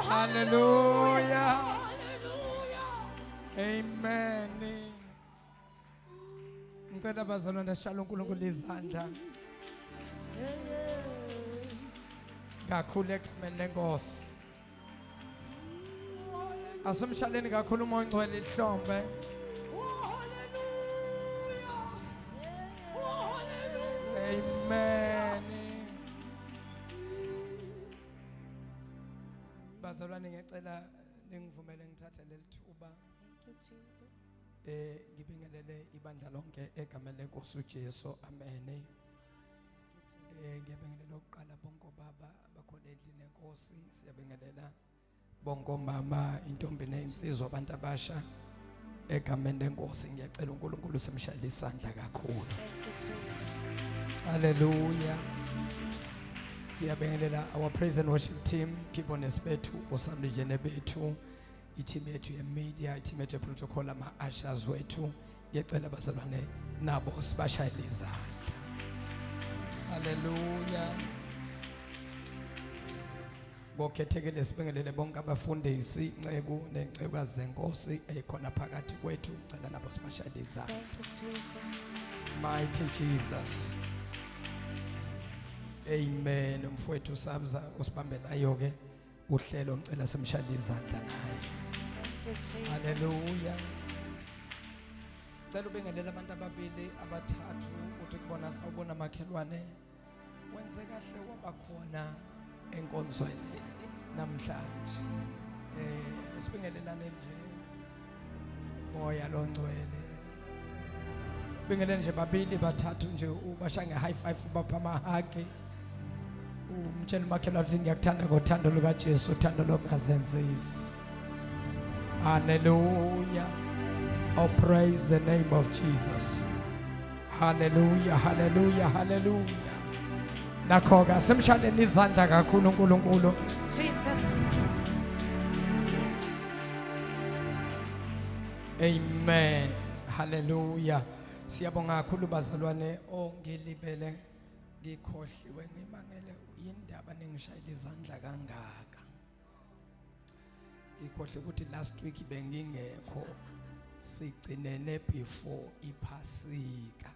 Hallelujah. Amen. Ngicela bazalwane shalom uNkulunkulu izandla. Kakhulu egameni lenkosi. Asimshaleni kakhulu umoya ongcwele ihlombe. Amen. Bazalwane ngicela ningivumele ngithathe leli thuba. Thank you, Jesus. Ngibingelele ibandla lonke egameni lenkosi uJesu. Amen. Ngiyabingelela oqala bonke baba abakhona endlini lenkosi. Siyabingelela bonke mama, intombi neinsizwa abantu abasha egameni lenkosi. Ngiyacela uNkulunkulu simshayile isandla kakhulu. Thank you, Jesus. Hallelujah. Siyabingelela our praise and worship team, people nesibethu, osamlijene bethu, i-team yethu ye-media, i-team yethu ye-protocol, ama-ushers wethu. Ngiyacela bazalwane nabo sibashayile izandla. Hallelujah. Bokhethekile sibingelele bonke abafundisi, inceku nencekukazi zenkosi ekhona phakathi kwethu. Ngicela nabo sibashayile izandla. Thank you, Jesus. Mighty Jesus. Amen. Umfowethu Sabza usibambelayo ke uhlelo ngicela simshayile izandla naye. Thank you, Jesus. Hallelujah. Cela ubingelela abantu ababili abathathu uthi kubona sawubona makhelwane wenze kahle wabakhona enkonzweni namhlanje. Sibingelelane nje moya longcwele. Bingelele nje babili bathathu nje ubashange high five ubapha amahagi. Umtshela umakhelwane ukuthi ngiyakuthanda ngothando luka Jesu, uthando lokungazenzisi. Hallelujah. Oh, praise the name of Jesus. Hallelujah, hallelujah, hallelujah. Nakho-ke simshaleni izandla kakhulu uNkulunkulu. Jesus. Amen. Hallelujah. Siyabonga kakhulu bazalwane ongelibele ngikhohliwe ngimangele indaba ningishayile izandla kangaka. Ngikhohle ukuthi last week bengingekho sigcinene before iPhasika.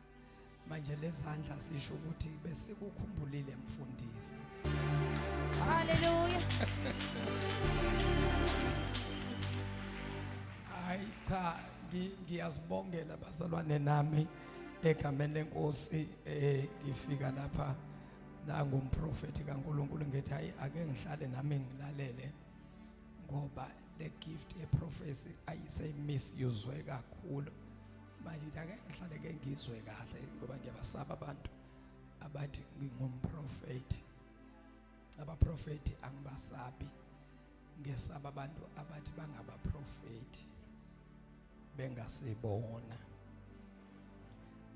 Manje lezandla sisho ukuthi besikukhumbulile mfundisi. Hallelujah. Hayi cha ngiyazibongela bazalwane nami egameni lenkosi ngifika lapha nangumprofeti kaNkuluNkulu ngithi hayi ake ngihlale nami ngilalele ngoba le gift yeprofesi ayise misuswe kakhulu. Manje ake ngihlale ke ngizwe kahle ngoba ngiyabasaba abantu abathi ngingumprofeti. Abaprofeti angibasabi. Ngesaba abantu abathi bangabaprofeti bengasibona.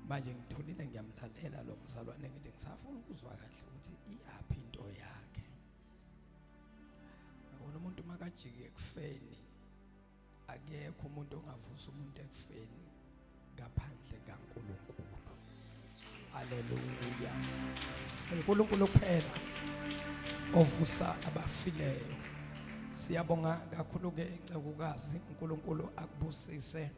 Manje ngitholile ngiyamlalela lo mzalwane ngithi ngisafuna ukuzwa kahle ukuthi iyapi into yakhe. Akona umuntu makajike ekufeni akekho umuntu ongavusa umuntu ekufeni ngaphandle kaNkuluNkulu. Hallelujah. uNkulunkulu kuphela ovusa abafileyo. Siyabonga kakhulu ke incekukazi uNkulunkulu akubusise.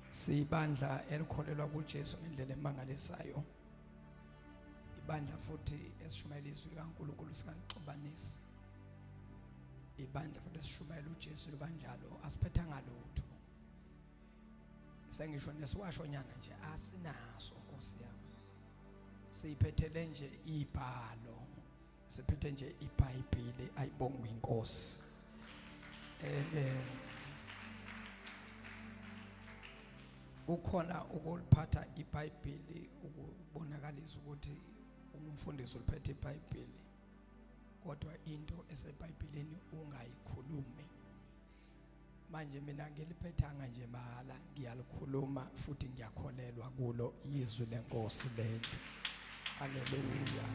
Sibandla elikholelwa kuJesu ngendlela emangalisayo. Ibandla futhi esishumayela izwi likaNkulunkulu sikanixubanisi. Ibandla futhi esishumayela uJesu kanjalo asiphethanga lutho. Sengisho nesiwasho nyana nje asinaso Nkosi yami. Siphethele nje ibhalo. Siphethe nje iBhayibheli ayibonga iNkosi. Kukhona ukuliphatha iBhayibheli ukubonakalisa ukuthi umfundisi uliphethe iBhayibheli kodwa into eseBhayibhelini ungayikhulumi. Manje mina ngiliphethanga nje mahala ngiyalikhuluma futhi ngiyakholelwa kulo izwi lenkosi leli. Hallelujah.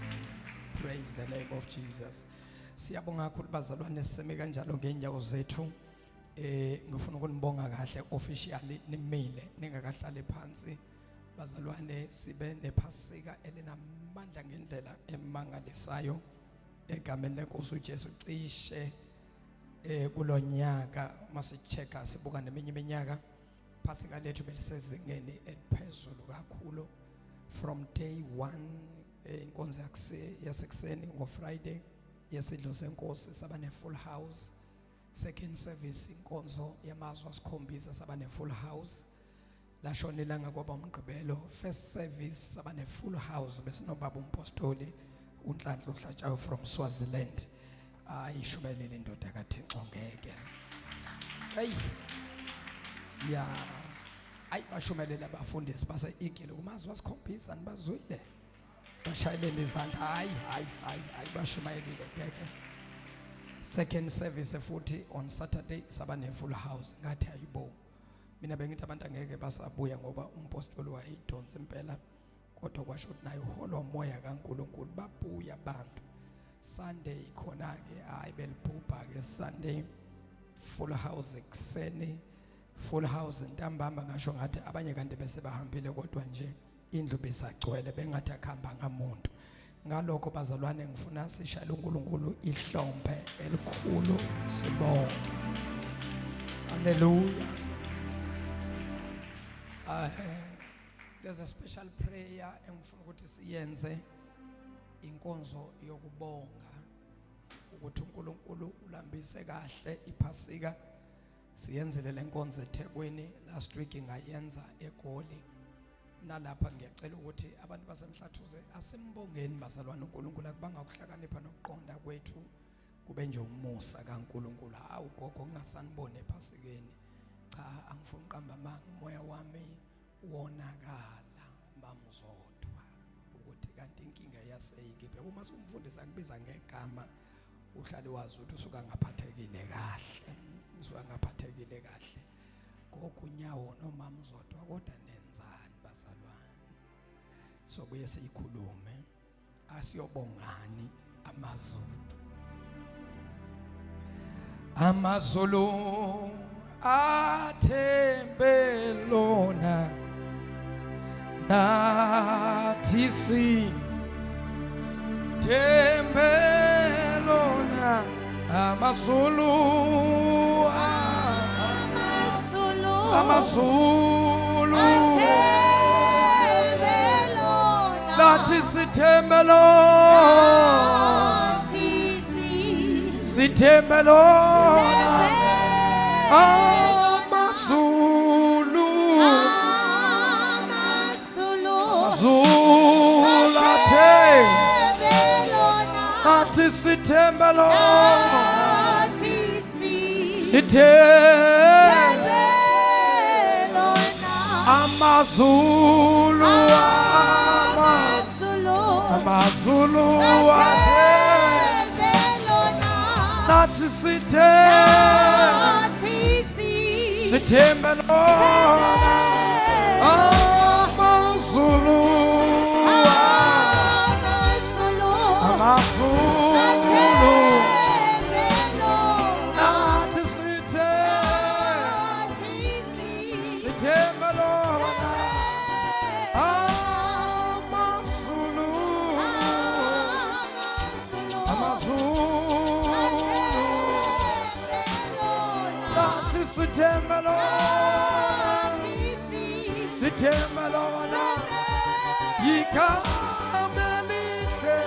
Praise the name of Jesus. Siyabonga kakhulu bazalwane siseme kanjalo ngenyawo zethu. Ngifuna ukunibonga kahle officially nimile ningakahlali phansi bazalwane sibe nePhasika elinamandla ngendlela emangalisayo egameni lenkosi uJesu cishe kulonyaka masicheka sibuka neminye iminyaka Pasika lethu belisezingeni eliphezulu kakhulu from day 1 inkonzo yasekuseni ngo Friday yesidlo senkosi saba ne full house. Second service inkonzo yamazwi asikhombisa saba ne full house. Lashonelanga kwaba umgqibelo. First service saba ne full house besinobaba umpostoli uNhlanhla uHlatshayo from Swaziland. Ayishubelele indoda kaThixo ngeke. Hey. Ya ayibashumelela abafundisi base igile kumazwi asikhombisa nibazwile. Bashayeleni izandla hayi bashumayelile ngeke. Second service futhi on Saturday saba ne full house ngathi ayibo. Mina bengithi abantu angeke basabuya ngoba umpostoli wayidonsa impela kodwa kwasho ukuthi nayo holo moya kaNkuluNkulu babuya abantu. Sunday khona ke hayi belibhubha ke Sunday full house ekseni full house ntambama ngasho ngathi abanye kanti bese bahambile kodwa nje indlu besagcwele bengathi akhamba ngamuntu. Ngalokho bazalwane ngifuna sishayele uNkulunkulu ihlombe elikhulu sibonge. Hallelujah. There's a special prayer engifuna ukuthi siyenze inkonzo yokubonga ukuthi uNkulunkulu ulambise kahle iPhasika. Siyenzele lenkonzo eThekwini last week ngayenza eGoli. Nalapha ngiyacela ukuthi abantu basemhlathuze asimbongeni bazalwane uNkulunkulu akubanga ukuhlakanipha nokuqonda kwethu kube nje umusa kaNkulunkulu. Hawu gogo kungasanibone ePhasikeni. Cha angifuni uqamba amanga umoya wami wonakala bamzodwa ukuthi kanti inkinga yaseyikiphi. Uma umfundisi akubiza ngegama uhlale wazi ukuthi usuka ngaphathekile kahle. Usuka ngaphathekile kahle. Gogunyawo noma mzodwa kodwa nenzani bazalwane. Sobuye siyikhulume asiyobongani Amazulu athembelona nathi sithembelona Amazulu athembelona nathi sithembelona Amazulu nathi sithembelona Amazulu nathi sithembelona Amazulu nathi sithembelona sithembelona yikamelihle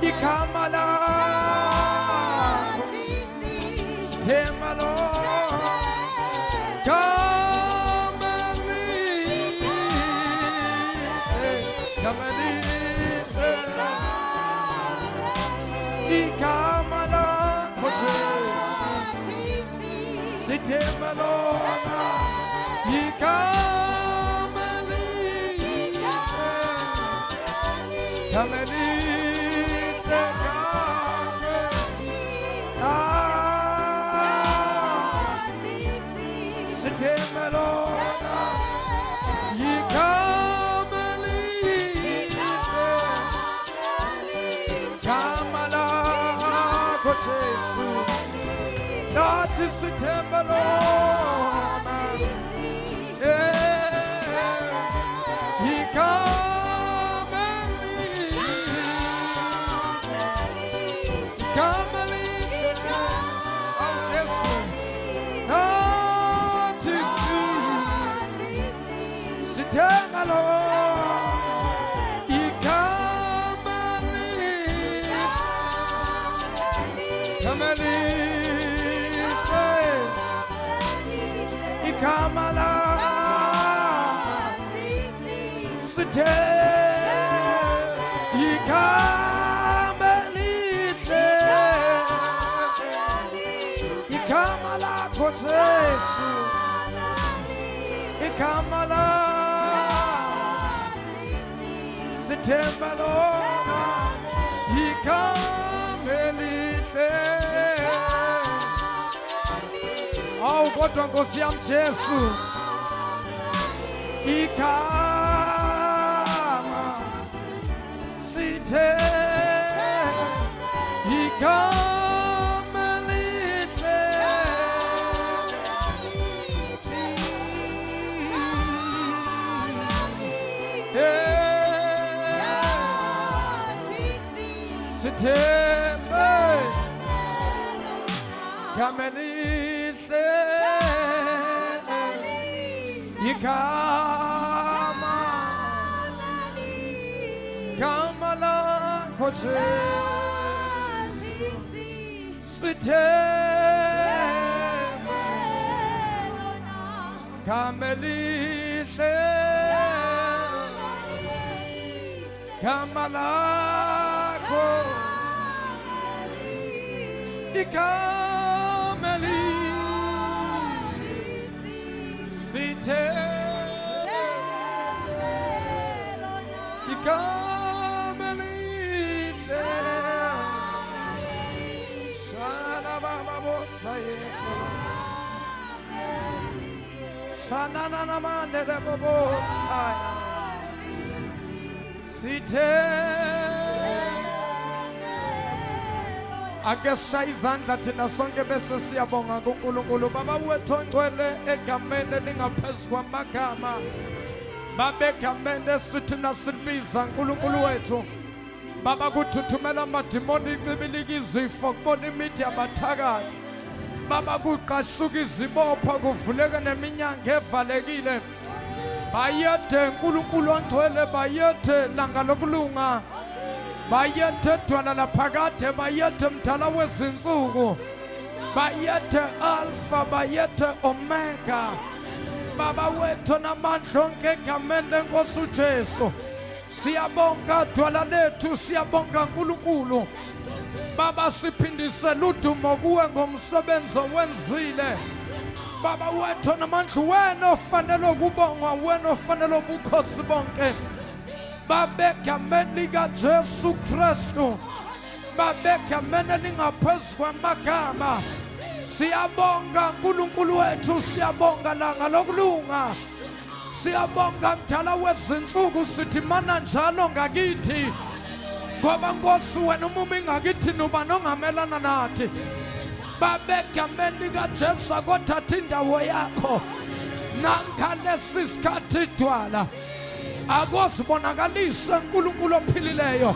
ikamala sithembelona ikamala sithembelona nathi sithembelona ikamela igama lakho sithemba lona igama elihle awu kodwa Nkosi yami Jesu igama sithemba igama elihle sithembe igama elihle igama lakho sithembe igama elihle igama lakho igama elihle sithembe igama elihle shana baba bosaye shana na mande de bobosaya ake sayizandla thina sonke bese siyabonga kuNkulunkulu baba wethu ongcwele egameni elingaphezu kwamagama baba egameni sithi nasilibiza uNkulunkulu wethu baba kuthuthumela amadimoni icibilika izifo kubona imithi yabathakathi baba kuqashuka izibopha kuvuleke neminyango evalekile bayethe uNkulunkulu ongcwele bayethe langa lokulunga bayethe dwala laphakade bayethe mdala wezinsuku bayethe alpha bayethe omega baba wethu namandla onke egameni lenkosi uJesu siyabonga dwala lethu siyabonga uNkulunkulu baba siphindisela udumo kuwe ngomsebenzi owenzile baba wethu namandla wena ofanele ukubongwa wena ofanele ubukhosi bonke babegameni likaJesu Kristu babegameni lingaphezu kwamagama siyabonga uNkulunkulu wethu siyabonga langa lokulunga siyabonga mdala wezinsuku sithi mana njalo ngakithi ngoba Nkosi wena umumi ngakithi nuba nongamelana nathi babegameni likaJesu akothatha indawo yakho nangalesi sikhathi dwala akozibonakalise uNkulunkulu ophilileyo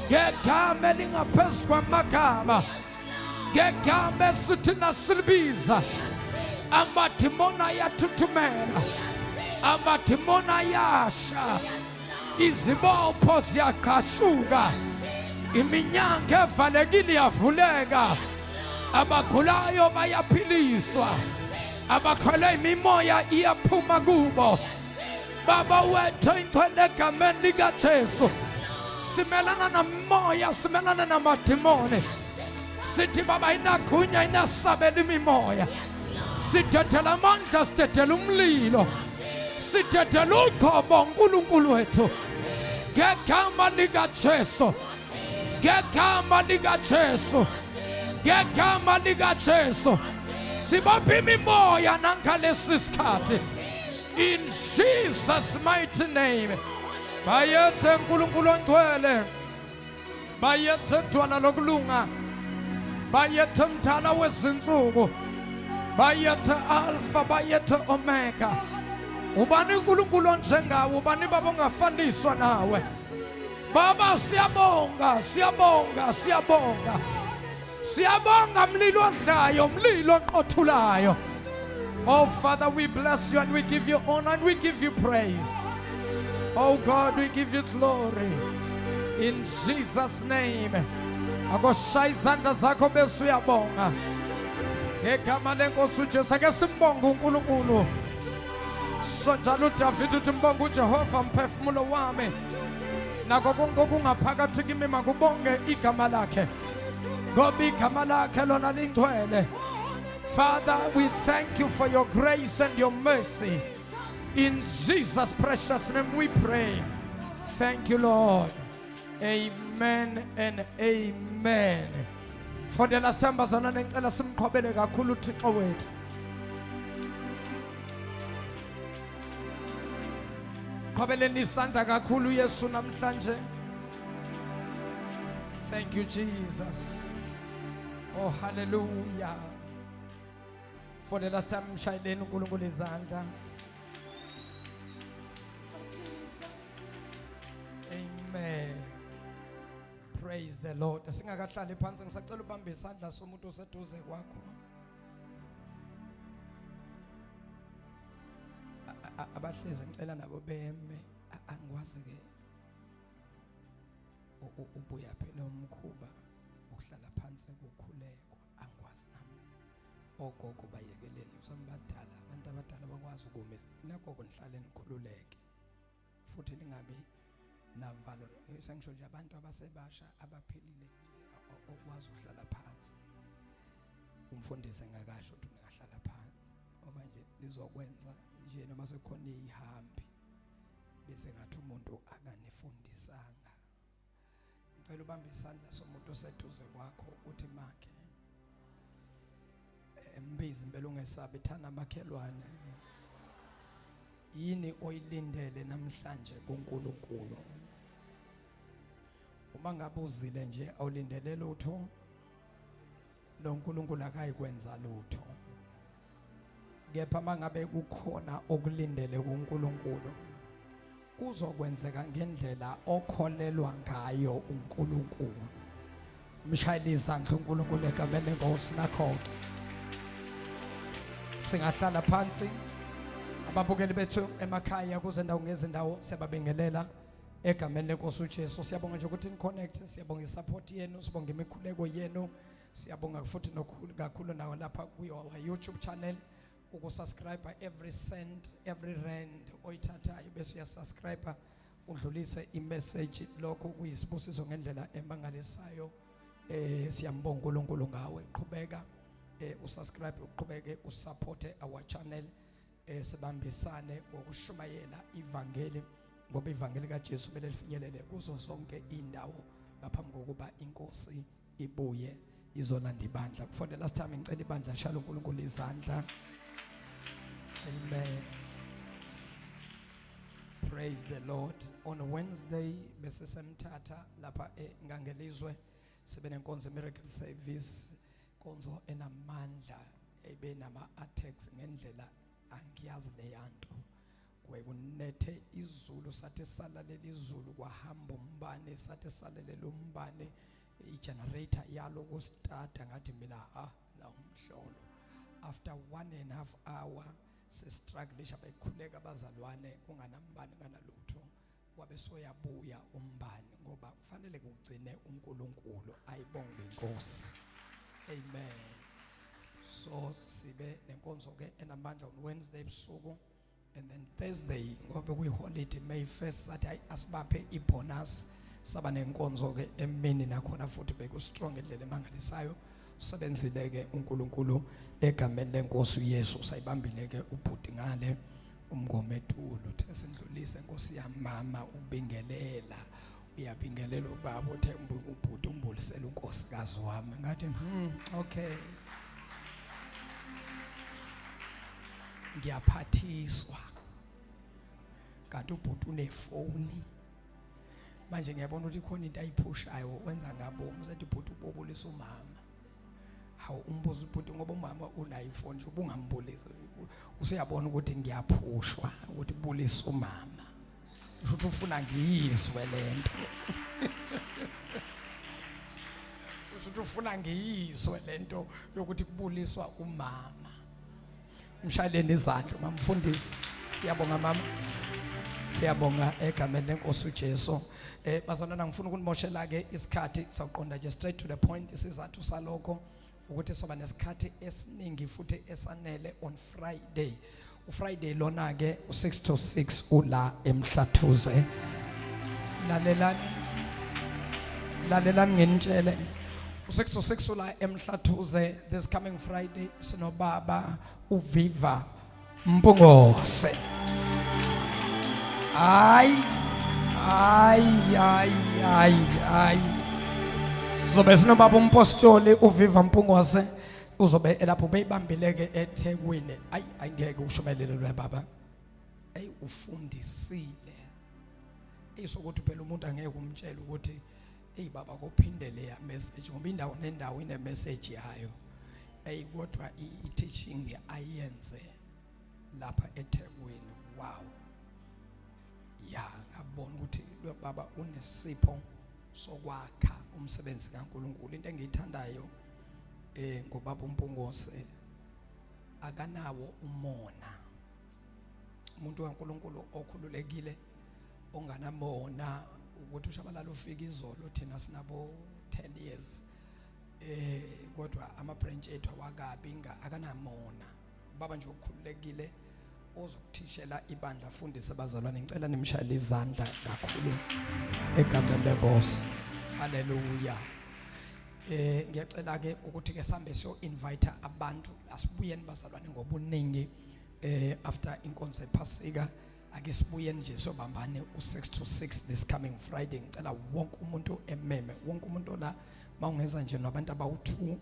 ngegama elingaphezu kwamagama ngegama esithi nasilibiza amadimoni ayathuthumela amadimoni ayasha izibopho ziyaqashuka iminyango evalekile iyavuleka abagulayo bayaphiliswa abakholwa imimoya iyaphuma kubo baba wethu ingcwele egameni likaJesu simelana namoya simelana namadimoni sithi baba inagunya inasabela imimoya sidedela amandla sidedela umlilo sidedela uqobo uNkulunkulu wethu ngegama likaJesu ngegama likaJesu ngegama likaJesu sibopha imimoya nangalesi sikhathi in Jesus mighty name bayethe uNkulunkulu ongcwele bayethe dwala lokulunga bayethe mdala wezinsuku bayethe alpha bayethe omega ubani uNkulunkulu onjengawe ubani baba ongafaniswa nawe baba siyabonga siyabonga siyabonga siyabonga mlilo odlayo mlilo oqothulayo. Oh Father, we bless you and we give you honor and we give you praise. Oh God, we give you glory in Jesus name. Akoshaya izandla zakho bese uyabonga ngegama lenkosi uJesu. Ake simbonge uNkulunkulu so njalo uDavid uthi mbonge uJehova mphefumulo wami nako konke okungaphakathi kimi makubonge igama lakhe ngoba igama lakhe lona lingcwele. Father, we thank you for your grace and your mercy. In Jesus' precious name we pray. Thank you, Lord. Amen and amen. For the last time, bazalwane ngicela simqhobele kakhulu uThixo wethu. Qhobeleni isandla kakhulu Yesu namhlanje. Thank you, Jesus. Oh, hallelujah. For the last time, mshayeleni uNkulunkulu izandla. Amen. Praise the Lord. Singakahlali phansi ngisacela ubambe isandla somuntu oseduze kwakho. Abahlezi ngicela nabo beme. Angikwazi ke ubuya phela umkhuba ukuhlala phansi ukukhulekwa angikwazi nami. Ogogo bayekeleni usambadala abantu abadala bakwazi ukuma nagogo nihlale nikhululeke. Futhi ningabe navalo sengisho nje abantu abasebasha abaphilile nje okwazi ukuhlala phansi. Umfundisi engakasho ukuthi ungahlala phansi ngoba nje lizokwenza nje noma sekukhona ihambi bese ngathi umuntu akanifundisanga. Ngicela ubambe isandla somuntu oseduze kwakho uthi makhe embizi impela ungesabi thana makhelwane. Yini oyilindele namhlanje kuNkulunkulu? Uma ngabe uzile nje awulindele lutho, lo nkulunkulu akayikwenza lutho. Kepha mangabe kukhona okulindele kuNkulunkulu, kuzokwenzeka ngendlela okholelwa ngayo uNkulunkulu. Mshayeli izandla uNkulunkulu egameni lenkosi nakho. Singahlala phansi. Ababukeli bethu emakhaya kuzendawo ngezindawo siyababingelela egameni lenkosi uJesu. Siyabonga nje ukuthi niconnect, siyabonga isupport yenu, sibonga imikhuleko yenu, siyabonga futhi nokhulu kakhulu nawo lapha kuyo YouTube channel ukusubscribe every cent, every rand oyithathayo bese uyasubscribe udlulise imessage lokho kuyisibusiso ngendlela emangalisayo. Siyambonga uNkulunkulu ngawe. Qhubeka usubscribe, uqhubeke usupport our channel. Sibambisane ngokushumayela ivangeli ngoba ivangeli kaJesu kumele lifinyelele kuzo zonke indawo ngaphambi kokuba inkosi ibuye izolanda ibandla. For the last time ngicela ibandla lishaya uNkulunkulu izandla. Amen. Praise the Lord. On Wednesday bese semthatha lapha eNgangelizwe sibe nenkonzo miracle service, konzo enamandla ebenama attacks ngendlela angiyazi leyanto. Kwekunethe izulu sathi salalela izulu kwahamba umbane sathi salalela umbane igenerator yalo kustarta ngathi mina la umhlolo. After 1.5 hour struggle shabekhuleka abazalwane kunganambani kanalutho wabe soyabuya umbane ngoba kufanele kugcine uNkulunkulu ayibonge inkosi. Amen. So sibe nenkonzo ke enamandla on Wednesday ebusuku and then Thursday ngoba kuyiholiday May 1st sathi asibaphe ibonus saba nenkonzo ke emini nakhona futhi bekustrong endlela emangalisayo. Usebenzile ke uNkulunkulu egameni lenkosi uYesu sayibambile ke ubhuti ngale umngoma etulo uthi sindlulise inkosi yamama ubingelela uyabingelela ubaba uthe ubhuti umbulisela unkosikazi wami ngathi okay ngiyaphathiswa kanti ubhuti unefoni manje ngiyabona ukuthi khona into ayiphushayo wenza ngabo umsethi ubhuti ubobulisa umama. Hawu umbuzo ubhuti ngoba umama unayo ifoni nje ubungambulisa useyabona ukuthi ngiyaphushwa ukuthi bulisa umama futhi ufuna ngiyizwe lento futhi ufuna ngiyizwe lento yokuthi kubuliswa umama. Mshayeleni izandla mamfundisi. Siyabonga mama, siyabonga egameni lenkosi uJesu. Bazalwana ngifuna ukunimoshela ke isikhathi sawuqonda nje straight to the point. Isizathu salokho ukuthi soba nesikhathi esiningi futhi esanele on Friday. uFriday lona ke u6 to 6 ula eMhlathuze. Lalelani nginitshele u6 to 6 ula eMhlathuze this coming Friday sinobaba uViva Mpungose. Hayi. Zobe sinobaba umpostoli uViva Mpungose uzobe elapho beyibambileke eThekwini. Angeke ushumelele lwe baba. Ufundisile. Sokuthi phela umuntu angeke umtshele ukuthi baba kophindele ya message ngoba indawo nendawo ine message yayo. Kodwa i-teaching ayenze lapha eThekwini. Wow. Ya ngabona ukuthi lo baba unesipho sokwakha umsebenzi kaNkuluNkulu. Into engiyithandayo ngobaba uMpungose akanawo umona. Umuntu kaNkuluNkulu okhululekile onganamona ukuthi ushabalala ufika izolo thina sinabo 10 years. Kodwa ama branch ethu awakabi akanamona. Baba nje ukukhululekile ozokuthishela ibandla afundise abazalwane. Ngicela nimshayele izandla kakhulu egameni leNkosi. Haleluya. Ngiyacela ke ukuthi ke sambe so invite abantu asibuyeni bazalwane ngobuningi after inkonzo ephasika. Ake sibuyeni nje sobambane u6 to 6 this coming Friday. Ngicela wonke umuntu ememe, wonke umuntu la mawungeza nje nabantu abawu2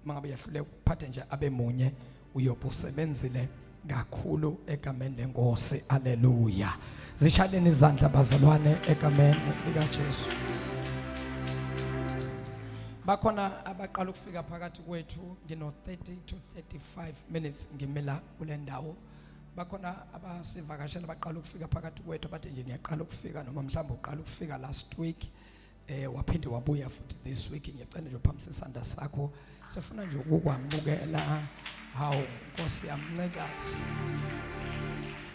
mangabe yahlule ukuphatha nje abemunye uyobusebenzile kakhulu egameni leNkosi. Haleluya. Zishaleni izandla bazalwane egameni likaJesu. Bakhona abaqala ukufika phakathi kwethu ngino 30 to 35 minutes ngimela kule ndawo. Bakhona abasivakashela baqala ukufika phakathi kwethu bathi nje ngiyaqala ukufika noma mhlawumbe uqala ukufika last week waphinde wabuya futhi this week. Ngiyacela nje phambi sesandla sakho sifuna nje ukukwamukela hawu Nkosi yamncekazi.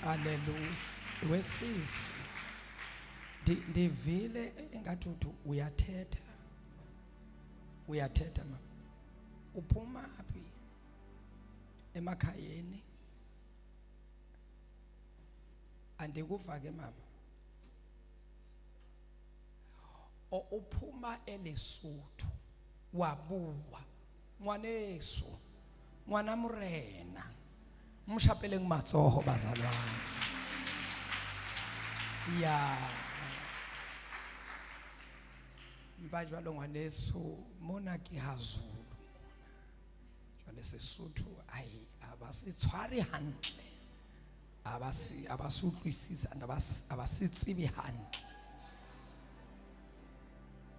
Haleluya. Wesisi ndivile engathi uyathetha mama. Uphuma phi emakhayeni? Andikuva ke mama. Uphuma eLesotho wabuwa ngwaneso ngwana Murena mshapele ngumatsoho bazalwane. Ya mbajwalo ngwaneso mona ke hazulu jwale Sesotho abasitshwari hantle abasutlwisisa abasitsibi hantle.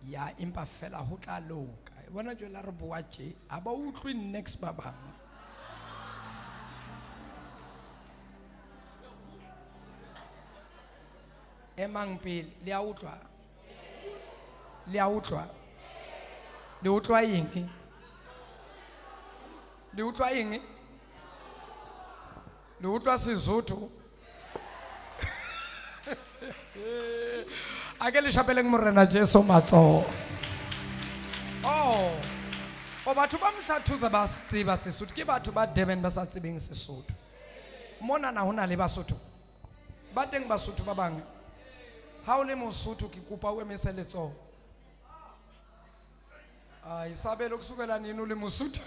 Ya impa fela ho tla loka bona jwela re boa tje aba utlwi next baba. Emang pele le a utlwa le utlwa eng le utlwa Sesotho. Ake le shapeleng Morena Jesu matsoho. O batho ba mhlathuza ba tseba Sesotho ke batho ba Durban ba sa tsebeng Sesotho. Mona na hona le Basotho ba teng Basotho ba bang. Ha o le Mosotho ke kopa o emese letsoho. Isabelo kusukela nini o le Mosotho?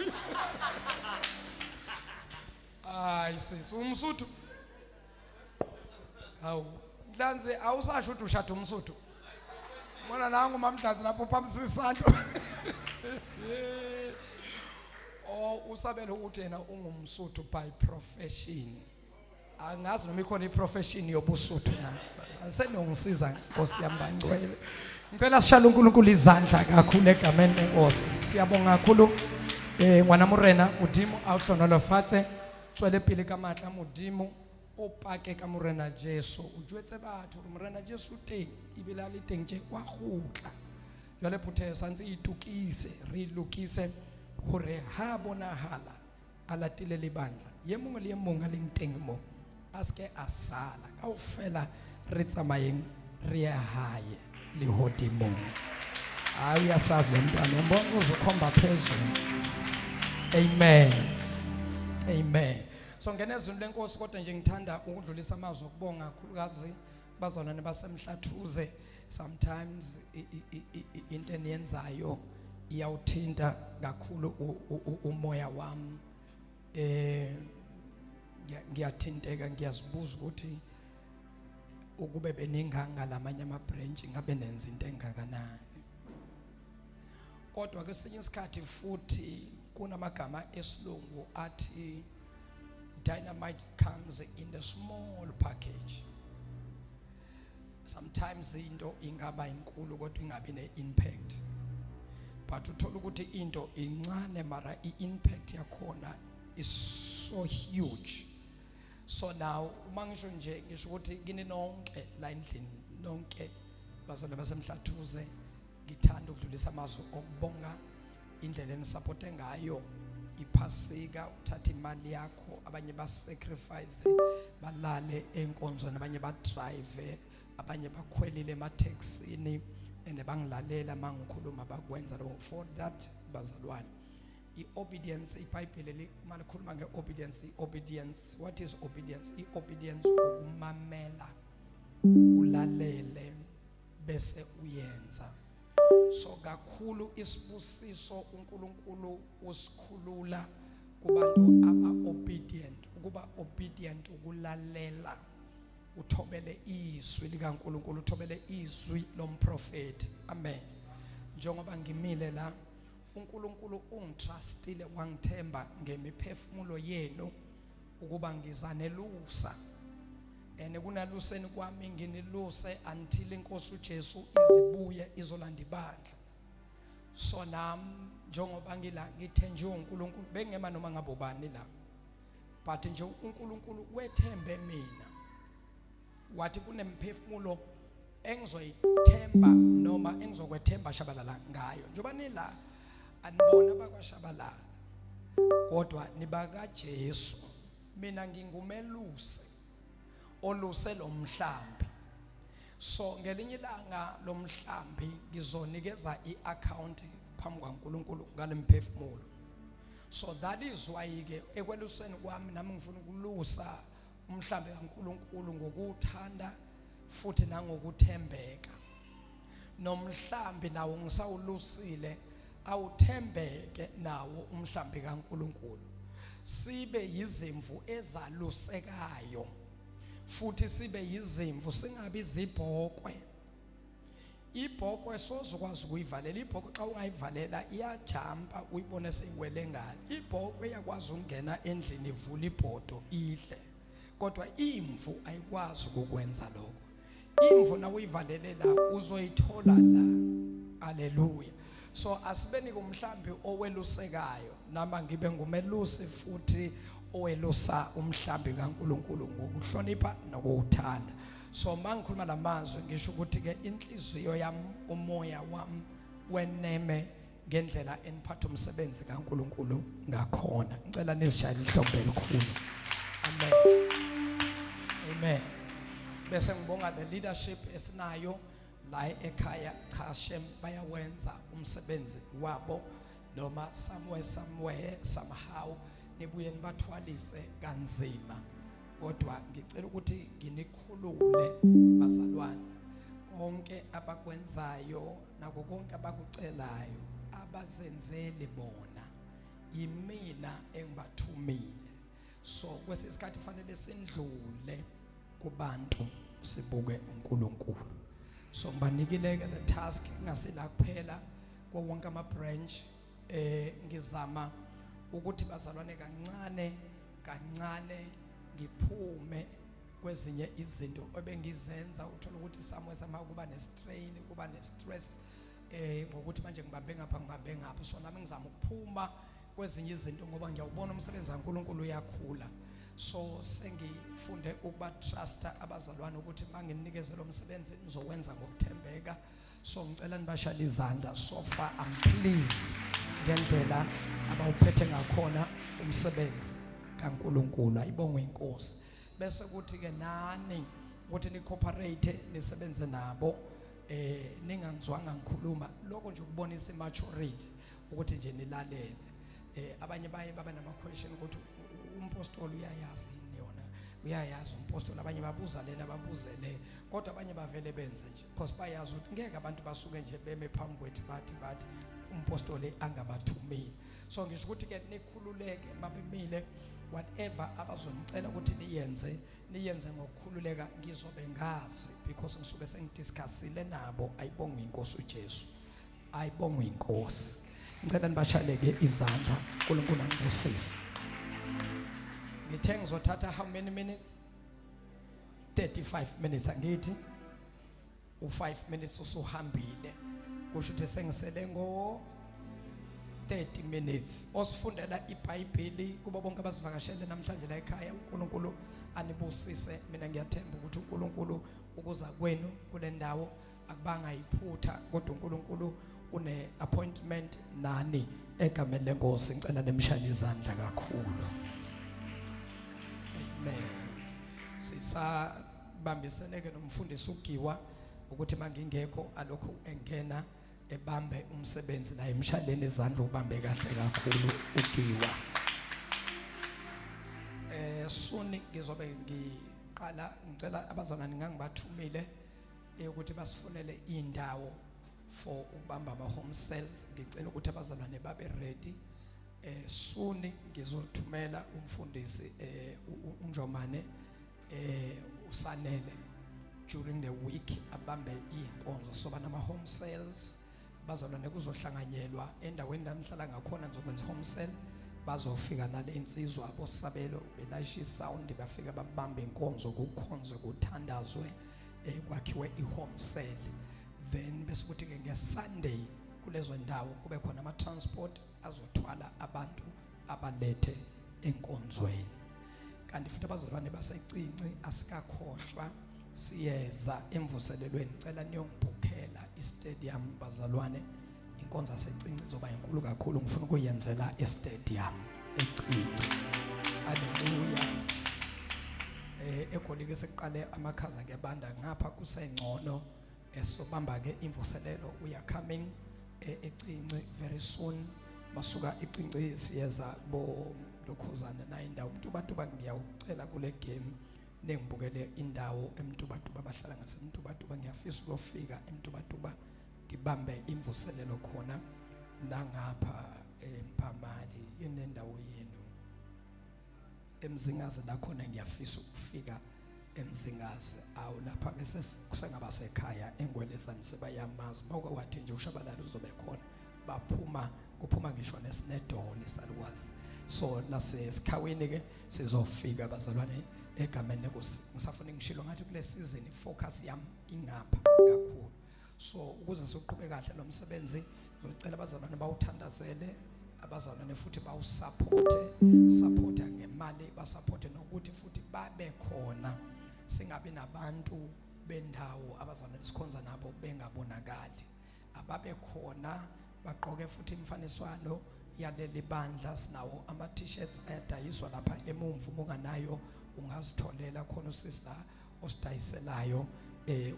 Sisi umsuthu. Hawu Mhlanzi awusasho ukuthi ushada umsuthu. Bona nangu mamdlazi lapho phambi sisandla. Usabelo ukuthi yena ungumsuthu by profession. Angazi noma ikhona iprofession yobusuthu na. Senongisiza Nkosi yami bangcwele. Ngicela sishale uNkulunkulu izandla kakhulu egameni leNkosi. Siyabonga kakhulu ngwana Morena udimo awuhlonolofatse tswele pele ka matla modimo o pake ka Morena Jesu o jwetse batho re Morena Jesu teng ibile a le teng tje kwa gotla. Jwale phuthe santse itukise re lokise hore ha bonahala a latile le bandla ye mongwe le ye mongwe a leng teng mo a ske a sala kaofela re tsamayeng re ya hae le hodimo. Uyasazi lo mntwana mbona uzokhomba phezulu. Amen. So ngenezwi lenkosi kodwa nje ngithanda ukudlulisa amazwi okubonga kakhulukazi bazalwane basemhlathuze. Sometimes into eniyenzayo iyawuthinta kakhulu umoya wami. Ngiyathinteka ngiyazibuza ukuthi ukube beninganga lamanye ama branch ngabe nenza into engakanani. Kodwa kwesinye isikhathi futhi kunamagama esilungu athi dynamite comes in a small package. Sometimes into ingaba inkulu kodwa ingabi ne-impact, but uthola ukuthi into incane mara i-impact yakhona is so huge. So now uma ngisho nje ngisho ukuthi kini nonke la endlini nonke bazona basemhlathuze ngithanda ukudlulisa amazwi okubonga indlela enisupporte ngayo iphasika, uthatha imali yakho, abanye basacrifice balale enkonzweni, abanye badrive, abanye bakhwelile emathexini ene bangilalela mangikhuluma bakwenza lo. For that bazalwane, i-obedience, iBhayibheli malikhuluma nge-obedience, i-obedience, what is obedience? I-obedience ukumamela, ulalele bese uyenza. So kakhulu isibusiso uNkulunkulu usikhulula kubantu aba-obedient, ukuba obedient ukulalela, uthobele izwi likaNkulunkulu, uthobele izwi lomprofeti. Amen. Njengoba ngimile la, uNkulunkulu ungitrustile wangithemba ngemiphefumulo yenu ukuba ngizanelusa, ene kunaluseni kwami nginiluse until inkosi uJesu izibuye izolanda ibandla. So nami njengoba ngila ngithe nje uNkulunkulu bengema noma ngabe ubani la, but nje uNkulunkulu wethembe mina, wathi kunemphefumulo engizoyithemba noma engizokwethemba shabalala ngayo. Njoba nila anibona bakwaShabalala kodwa nibaka Jesu, mina ngingumelusi oluse lo mhlambi. So ngelinye ilanga lo mhlambi ngizonikeza i-account phambi kwaNkulunkulu ngalemphefumulo. So that is why ke ekweluseni kwami nami ngifuna ukulusa umhlambi kaNkulunkulu ngokuthanda futhi nangokuthembeka. Nomhlambi nawo ngisawulusile awuthembeke nawo umhlambi kaNkulunkulu. Sibe yizimvu ezalusekayo futhi sibe yizimvu, singabi izibhokwe. Ibhokwe sozokwazi ukuyivalela. Ibhokwe xa ungayivalela iyajampa uyibone seyiwele ngale. Ibhokwe iyakwazi ukungena endlini ivula ibhodo idle, kodwa imvu ayikwazi ukukwenza lokho. Imvu na uyivalele la uzoyithola la. Haleluya. So asibeni kumhlambi owelusekayo, nama ngibe ngumelusi futhi owelusa umhlambi kaNkulunkulu ngokuhlonipha nokuthanda. So mangikhuluma lamazwi ngisho ukuthi ke inhliziyo yami, umoya wami weneme ngendlela eniphatha umsebenzi kaNkulunkulu ngakhona. Ngicela nizishayele ihlombe elikhulu. Amen. Amen. Bese ngibonga the leadership esinayo la ekhaya. Cha, shem bayawenza umsebenzi wabo noma somewhere somehow nibuye nibathwalise kanzima, kodwa ngicela ukuthi nginikhulule bazalwane, konke abakwenzayo nako konke abakucelayo abazenzeli bona, yimina engibathumile. So kwesisikhathi fanele sindlule kubantu sibuke uNkulunkulu. So ngibanikile ke the task ngasila kuphela kwa wonke ama branch, ngizama ukuthi bazalwane kancane kancane ngiphume kwezinye izinto ebengizenza. Uthola ukuthi somewhere kuba ne-strain, kuba ne-stress ngokuthi manje ngibambe ngapha. So nami ngizama ukuphuma kwezinye izinto ngoba ngiyawubona umsebenzi kaNkulunkulu uyakhula. So sengifunde ukuba trusta abazalwane ukuthi manginikeze lo msebenzi nizowenza ngokuthembeka. So ngicela nibashayele izandla. So far I'm pleased ngendlela abawuphethe ngakhona umsebenzi kaNkulunkulu. Ayibongwe inkosi. Bese kuthi ke nani ukuthi ni cooperate nisebenze nabo, ningangizwanga ngikhuluma lokho nje ukubonisa maturity ukuthi nje nilalele. Abanye baye baba nama question ukuthi umpostoli uyayazi yona, uyayazi umpostoli. Abanye babuza lena babuze le, kodwa abanye bavele benze nje because bayazi ukuthi ngeke abantu basuke nje beme phambi kwethu bathi umpostoli angabathumile. So ngisho ukuthi ke nikhululeke mabemile whatever abazonicela ukuthi niyenze ngokukhululeka ngizobe ngazi because ngisuke sengidiscussile nabo ayibonga inkosi uJesu ayibonga inkosi ngicela nibashaleke izandla uNkulunkulu angibusise ngithe ngizothatha how many minutes 35 minutes angithi u5 minutes usuhambile kusho ukuthi sengisele ngo 30 minutes osifundela iBhayibheli kubo bonke abasivakashele namhlanje la ekhaya uNkulunkulu anibusise mina ngiyathemba ukuthi uNkulunkulu ukuza kwenu kule ndawo akubanga iphutha kodwa uNkulunkulu une appointment nani egameni lenkosi ngicela nemshaya izandla kakhulu amen sisabambiseneke nomfundisi uGiwa ukuthi mangingekho alokho engena ebambe umsebenzi la emshaleni izandla ubambe kahle kakhulu uGiwa suni ngizobe ngiqala ngicela abazalwane ngangibathumile ukuthi basifunele indawo for ukubamba ama home cells ngicela ukuthi abazalwane babe ready suni ngizothumela umfundisi uNjomane usanele during the week abambe inkonzo soba nama home cells bazalwane kuzohlanganyelwa endaweni la nihlala ngakhona ngizokwenza home cell bazofika nale insizwa abosabelo belasha sound bafika babambe inkonzo kukhonzwe kuthandazwe kwakhiwe ihome cell then bese kuthi ke ngeSunday kulezo ndawo kube khona ama transport azothwala abantu abalethe enkonzweni kanti futhi abazalwane basecinci asikakhohlwa siyeza emvuselelweni cela niyongibhukhela istadium bazalwane inkonzo yasecinci izoba inkulu kakhulu ngifuna ukuyenzela istadium ecinci haleluya eGolika sekuqale amakhaza kuyabanda ngapha kusengcono esobamba ke imvuselelo we are coming ecinci very soon basuka icinci siyeza bo lokhuzana na indawo uMtubatuba ngiyawucela kule game nengibukele indawo eMtubatuba bahlala ngaseMtubatuba ngiyafisa ukufika eMtubatuba ngibambe imvuselelo khona nangapha eMphamali inendawo yenu eMzingazi nakhona ngiyafisa ukufika eMzingazi awu lapha ke sesengaba sekhaya eNgwelezane sebayamazi mawuke wathi nje ushabalala uzobe khona kuphuma ngisho nesinedoli salukwazi so nasesikhaweni ke sizofika abazalwane egameni lenkosi ngisafuna ngishilo ngathi kule season focus yami ingapha kakhulu so ukuze siqhubeke kahle lo msebenzi ngicela abazalwane bawuthandazele abazalwane futhi bawusupport ngemali basupport nokuthi futhi babe khona singabi nabantu bendawo abazalwane sikhonza nabo bengabonakali ababe khona bagqoke futhi imfaniswano yaleli bandla sinawo ama t-shirts ayadayiswa lapha emumvu unganayo ungazitholela khona usista osidayiselayo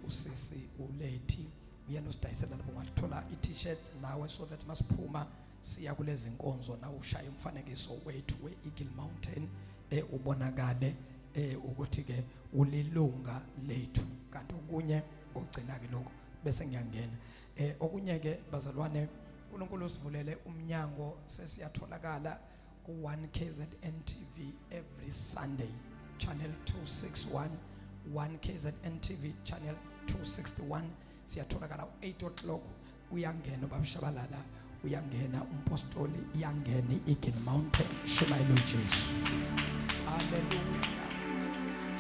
usisi uLethi uyena osidayisela lapho ungathola i-t-shirt nawe so that masiphuma siya kulezi inkonzo nawe ushaya umfanekiso wethu weEagle Mountain ubonakale ukuthi ke ulilunga lethu kanti okunye ogcina ke lokho bese ngiyangena okunye ke bazalwane uNkulunkulu usivulele umnyango sesiyatholakala ku 1KZN TV every Sunday channel 261 1KZN TV channel 261 siyatholakala 8 o'clock uyangena babashabalala uyangena umpostoli iyangena iEagle Mountain shimayelo Jesu haleluya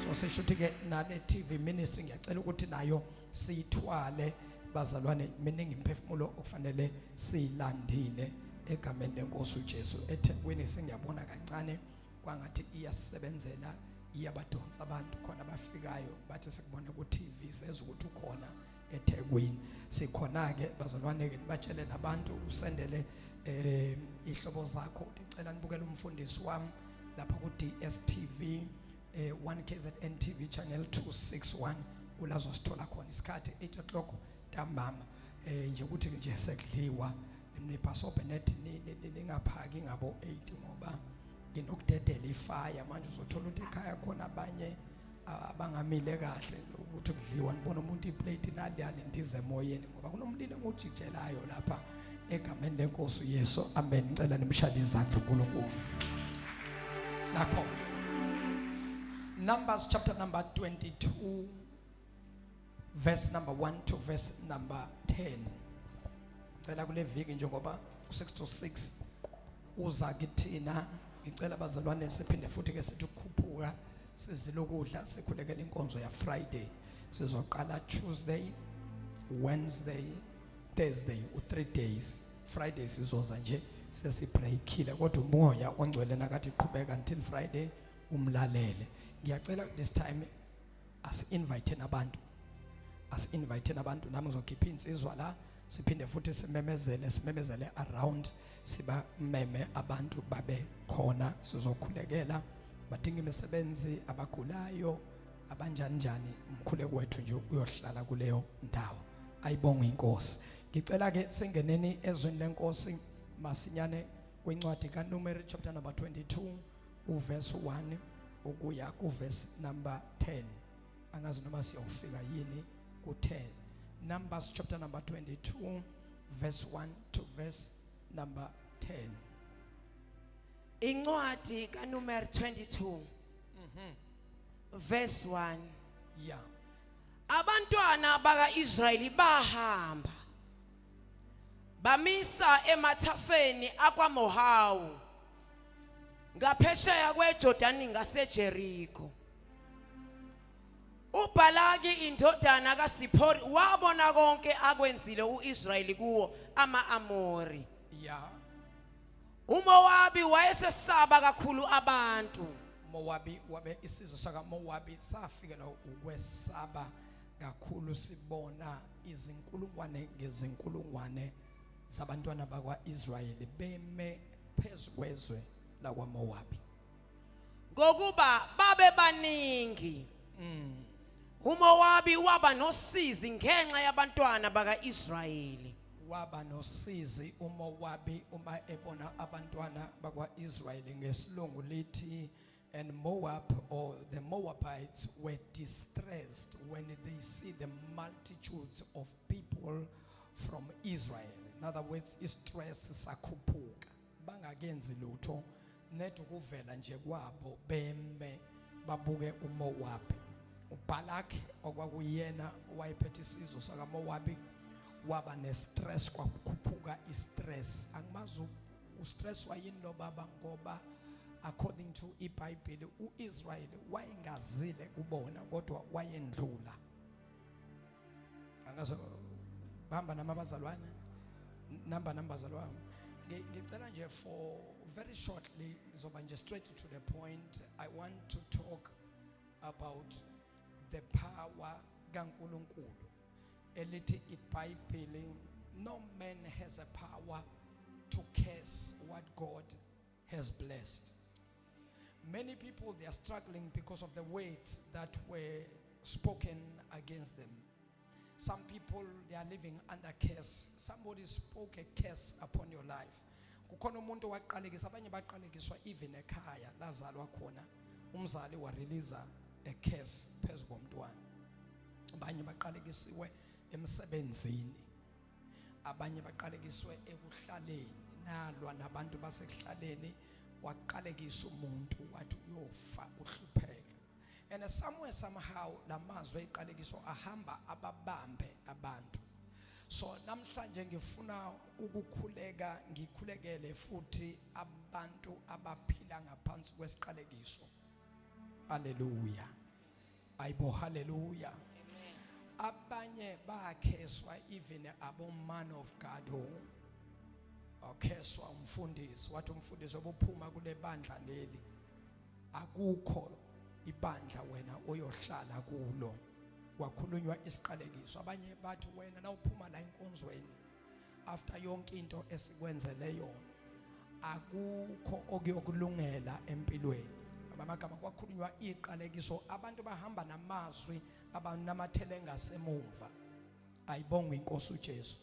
so seshuthi ke nale TV ministry ngiyacela ukuthi nayo siyithwale bazalwane miningi imphefumulo okufanele siyilandile egameni lenkosi uJesu eThekwini singiyabona kancane kwangathi iyasebenzela iyabadonsa abantu khona bafikayo bathi sikubona ku TV seza ukuthi ukhona eThekwini sikhona ke bazalwane ke batshele nabantu usendele ihlobo zakho ucela nibukele umfundisi wami lapha ku DSTV 1KZN TV channel 261 kulazo sithola khona isikhathi 8 o'clock ntambama nje ukuthi nje sekudliwa nibhasobe nethi ningaphaki ngabo 8 ngoba nginokudedela ifire manje uzothola ukuthi ekhaya khona abanye abangamile kahle ukuthi kudliwa nibona umuntu iplate naliyali ndize emoyeni ngoba kunomlilo ngojikelayo lapha egameni lenkosi uYesu amen ngicela nimshaya izandla uNkulunkulu nakho Numbers chapter number 22 verse number 1 to verse number 10. Ngicela kule viki njengoba 6 to 6 uza kithina, ngicela abazalwane siphinde futhi ke sithi ukukhuphuka sizile ukudla sikhulekela inkonzo ya Friday. Sizoqala Tuesday, Wednesday, Thursday, u3 days. Friday sizoza nje sesibreakile kodwa umoya ongcwele nakathi iqhubeka until Friday umlalele. Ngiyacela this time as-invite nabantu nami ngizokhipha insizwa la siphinde futhi simemezele around siba meme abantu babe khona sizokhulekela badinga imisebenzi abagulayo abanjani umkhuleko wethu nje uyohlala kuleyo ndawo. Ayibonge inkosi. Ngicela ke singeneni ezweni lenkosi masinyane kwincwadi kaNumeri chapter number 22 uverse 1 ukuya kuverse number 10. Angazi noma siyofika yini ku10. Numbers chapter number 22 verse 1 to verse number 10. Incwadi kaNumeri 22 verse 1. Yeah. Abantwana baka-Israyeli bahamba bamisa emathafeni akwaMohawu ngaphesheya kweJordani ngaseJeriko. uBhalaki indodana kaSiphori wabona konke akwenzile uIsrayeli kuwo ama-Amori. Yeah. uMowabi wayesesaba kakhulu abantu. Mowabi wabe isizwe saka Mowabi safikela ukwesaba kakhulu sibona izinkulungwane ngezinkulungwane zabantwana bakwaIsrayeli beme phezukwezwe lakwaMowabi ngokuba babe baningi. uMowabi waba nosizi ngenxa yabantwana bakaIsrayeli. waba nosizi uMowabi uma ebona abantwana bakwaIsrayeli. Ngesilungu lithi and Moab or the Moabites were distressed when they see the multitudes of people from Israel. In other words, stress sakhuphuka bangakenzi lutho nethu kuvela nje kwabo beme babuke uMowabi. uBhalaki okwakuyena wayephethe isizwe sakaMowabi waba nestress kwakhuphuka istress. Angimazi ustress wayini lo baba ngoba according to iBhayibheli uIsrael wayengazile kubona kodwa wayendlula. Angazo bahamba namabazalwane nambazalwane. Ngicela nje for very shortly ngizoba nje straight to the point. I want to talk about the power kaNkulunkulu. Elithi iBhayibheli no man has a power to curse what God has blessed. Many people, they are struggling because of the words that were spoken against them. Some people, they are living under curse. Somebody spoke a curse upon your life. Kukhona umuntu waqalekisa, abanye baqalekiswa even ekhaya lazalwa khona umzali wa release a curse phezu komntwana. Abanye baqalekisiwe emsebenzini. Abanye baqalekiswe ekuhlaleni. Nalwa nabantu basekuhlaleni waqalekisa umuntu wathi uyofa uhlupheka. And somewhere somehow lamazwe eqalekiso ahamba ababambe abantu. So namhlanje ngifuna ukukhuleka ngikhulekele futhi abantu abaphila ngaphansi kwesiqalekiso. Hallelujah. Ayibo hallelujah. Amen. Abanye bakheswa even abo man of God okheswa umfundisi wathi umfundisi obuphuma kule bandla leli akukho ibandla wena oyohlala kulo. Kwakhulunywa isiqalekiso. Abanye bathi wena na uphuma la enkonzweni after yonke into esikwenzele yona akukho okuyokulungela empilweni. Amagama kwakhulunywa iqalekiso. Abantu bahamba namazwi abanamathele ngasemuva. Ayibonge inkosi uJesu.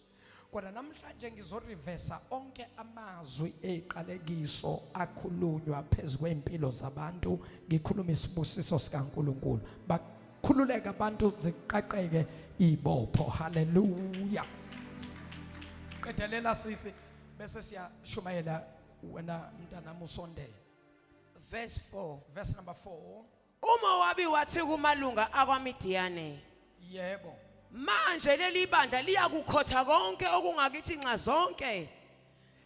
Kodwa namhlanje ngizoreversa onke amazwi eqalekiso akhulunywa phezulu kwempilo zabantu. Ngikhuluma isibusiso sikaNkulunkulu. Bakhululeka abantu ziqaqeke ibopho. Hallelujah. Qedelela sisi bese siyashumayela wena mntana musondela. verse 4. verse number 4. uMowabi wathi kumalunga akwaMidiyane, Yebo. manje leli bandla liyakukhotha konke okungakithi nxa zonke,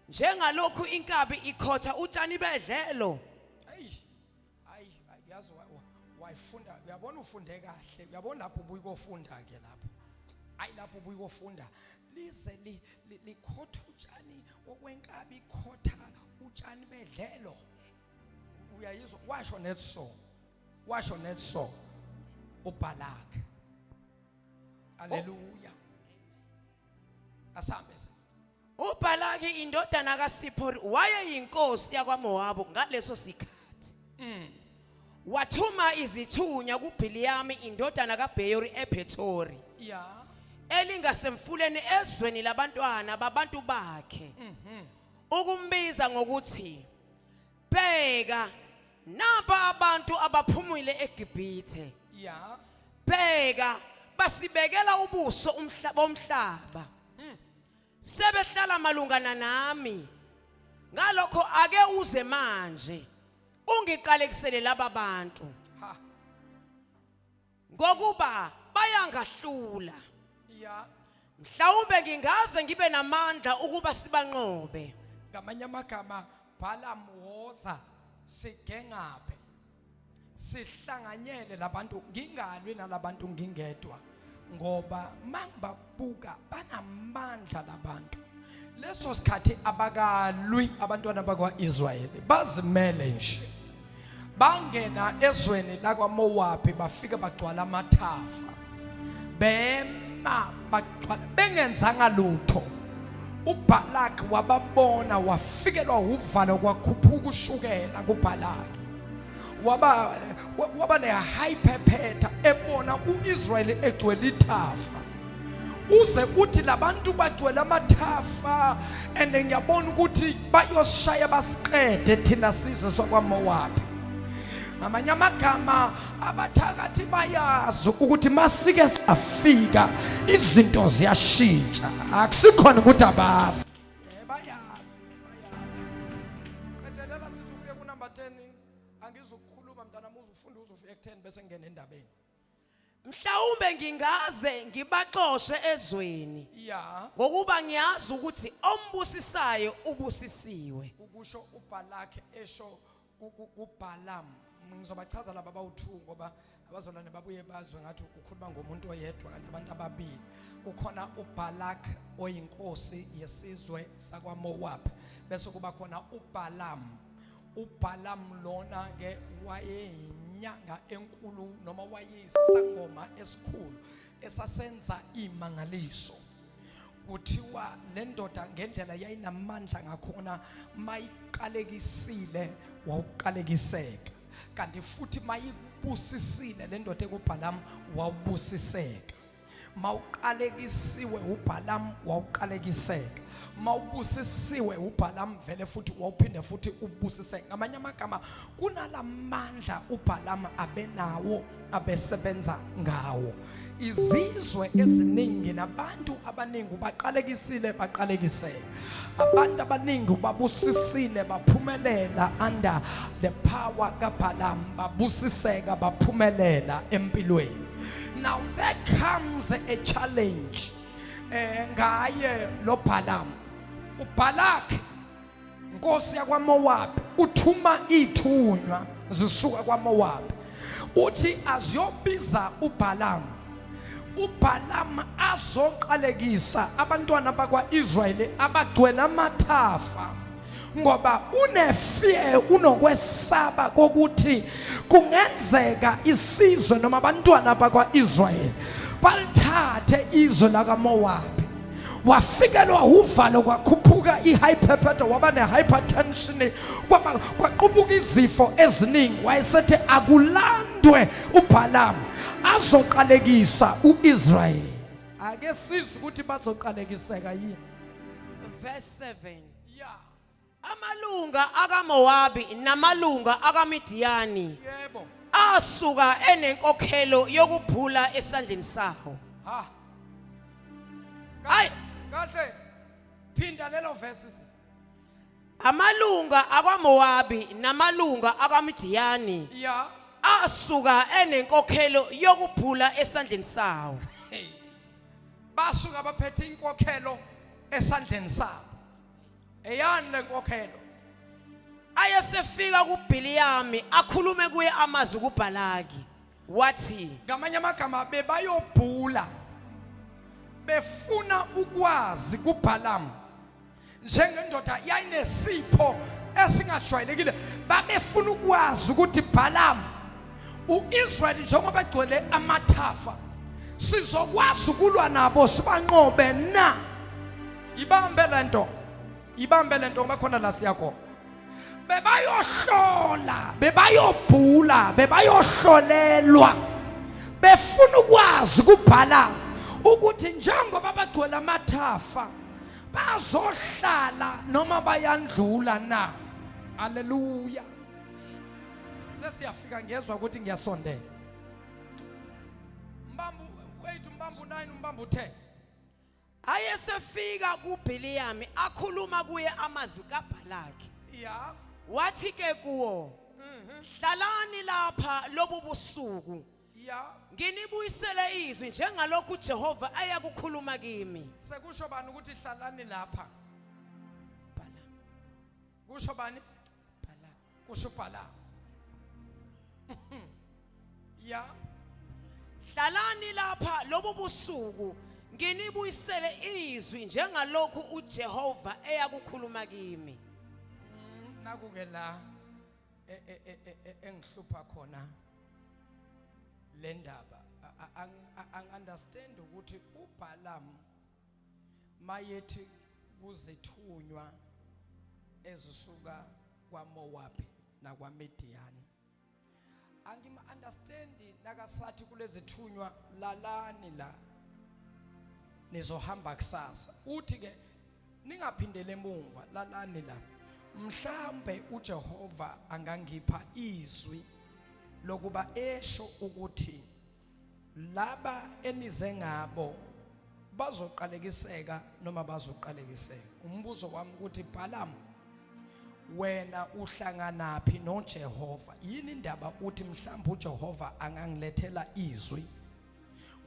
njengalokhu inkabi ikhotha utshani bedlelo. Ayi yazi wayifunda, uyabona ufunde kahle, uyabona lapho ubuye kofunda ke lapho. Ayi lapho ubuye kofunda lize likhotha utshani okwenkabi ikhotha utshani bedlelo. Uyayizwa washo net so uBalak. Hallelujah. Asambe sisi. uBalaki indodana kaSiphori wayeyinkosi yakwaMowabi ngaleso sikhathi. Wathuma izithunya kuBhiliyami indodana kaBheyori ePhethori, Yeah. elingasemfuleni ezweni labantwana babantu bakhe, ukumbiza ngokuthi, bheka napa abantu abaphumile eGibhithe, Yeah. bheka basibekela ubuso umhlaba, sebehlala malungana nami, ngalokho ake uze manje ungiqalekisele laba bantu Ha. ngokuba bayangahlula, Yeah. mhlawumbe ngingaze ngibe namandla ukuba sibanqobe. Ngamanye amagama Balaam woza sigengabe sihlanganyele labantu, ngingalwi nalabantu ngingedwa ngoba mangibabuka banamandla labantu. Leso sikhathi abakalwi abantwana bakwaIsrayeli, bazimele nje bangena ezweni lakwaMowabi, bafika bagcwala amathafa, bema bagcwala bengenzanga lutho. uBalak wababona, wafikelwa uvalo, kwakhuphuka ushukela kuBalak. waba nehyperpeta ebona uIsrayeli egcwele ithafa. Uze uthi labantu bagcwele amathafa and ngiyabona ukuthi bayosishaya basiqede thina sizwe sokwaMowabi. Ngamanye amagama abathakathi bayazi ukuthi masike safika izinto ziyashintsha, akusikhona ukuthi abazi. Bayazi. Qedelela sizofika ku number 10, angizukukhuluma mntanami, uzufunda uzofika ku10 bese ngene endabeni. Mhlawumbe ngingaze ngibaxoshe ezweni, Yeah. ngokuba ngiyazi ukuthi ombusisayo ubusisiwe. Ukusho uBalak esho kuBalaam. Ngizobachaza laba bawu2 ngoba abazolwane babuye bazwe ngathi ukhuluma ngomuntu oyedwa kanti abantu ababili. Kukhona uBalak oyinkosi yesizwe sakwaMoab, bese kuba khona uBalaam. uBalaam lona ke wayeyinyanga enkulu noma wayisangoma esikhulu esasenza imangaliso. Kuthiwa le ndoda ngendlela yayinamandla ngakhona mayiqalekisile wawuqalekiseka, kanti futhi mayibusisile le ndoda ekuBalaam wawubusiseka. Mawuqalekisiwe uBalaam wawuqalekiseka, mawubusisiwe uBalaam vele futhi wawuphinde futhi ubusiseke. Ngamanye amagama kunalamandla uBalaam abenawo abesebenza ngawo. Izizwe eziningi nabantu abaningi baqalekisile baqalekiseka, abantu abaningi babusisile baphumelela under the power kaBalaam, babusiseka baphumelela empilweni. Now there comes a challenge ngaye lo Balaam. uBalak inkosi yakwaMoab uthuma ithunywa zisuka kwaMoab, uthi aziyobiza uBalaam. uBalaam azoqalekisa abantwana bakwaIsrayeli abagcwele amathafa, ngoba unefear, unokwesaba kokuthi kungenzeka isizwe noma abantwana bakwaIsrayeli balithathe izwe lakaMowabi. Wafikelwa uvalo, kwakhuphuka ihyperpeta, waba nehypertension, kwaqubuka izifo eziningi. Wayesethi akulandwe uBalaam azoqalekisa uIsrayeli. Ake sizwe ukuthi bazoqalekiseka yini. Verse 7. Yeah. Amalunga akaMowabi namalunga akaMidiyani Yebo. asuka enenkokhelo yokubhula esandleni sawo. Ha. Hayi, Kahle. Phinda lelo verse sisi. amalunga akwaMowabi namalunga akwaMidiyani ya asuka enenkokhelo yokubhula esandleni sawo. hey basuka baphethe inkokhelo esandleni sabo eyani lenkokhelo Ayesefika kuBhiliyami akhulume kuye amazwi kuBhalaki wathi ngamanye amagama bebayobhula befuna ukwazi kuBhalamu njengendoda yayinesipho esingajwayelekile babefuna ukwazi ukuthi Bhalamu uIsrael njengoba egcwele amathafa sizokwazi ukulwa nabo sibanqobe na ibambe lento ngoba khona la siyakho bebayohlola bebayobhula bebayohlolelwa befuna ukwazi kuBhalamu ukuthi njengoba bagcwele amathafa bazohlala noma bayandlula na. Haleluya. Sesiyafika ngezwe ukuthi ngiyasondela. Mbambu 9 umbambu 10. ayesefika kuBhiliyami akhuluma kuye amazwi kaBhalaki Ya. wathi ke kuwo hlalani lapha lobu busuku Ya. nginibuyisele izwi njengalokhu uJehova ayakukhuluma kimi. Sekusho bani ukuthi hlalani lapha? Bhala Kusho bani? bhala Kusho Bhalamu. Ya. hlalani lapha lobu busuku nginibuyisele izwi njengalokhu uJehova ayakukhuluma kimi. Nakuke la engihlupha khona le ndaba understand ukuthi uBhalamu mayethi kuzithunywa ezisuka kwaMowabi nakwaMidiyani angima understand nakasathi kulezithunywa lalani la nizohamba kusasa uthi ke ningaphindele emuva lalani la mhlambe uJehova angangipha izwi lokuba esho ukuthi laba enize ngabo bazoqalekiseka noma bazoqalekiseka. Umbuzo wami ukuthi Bhalamu wena uhlanganaphi noJehova? Yini indaba uthi mhlawumbe uJehova angangilethela izwi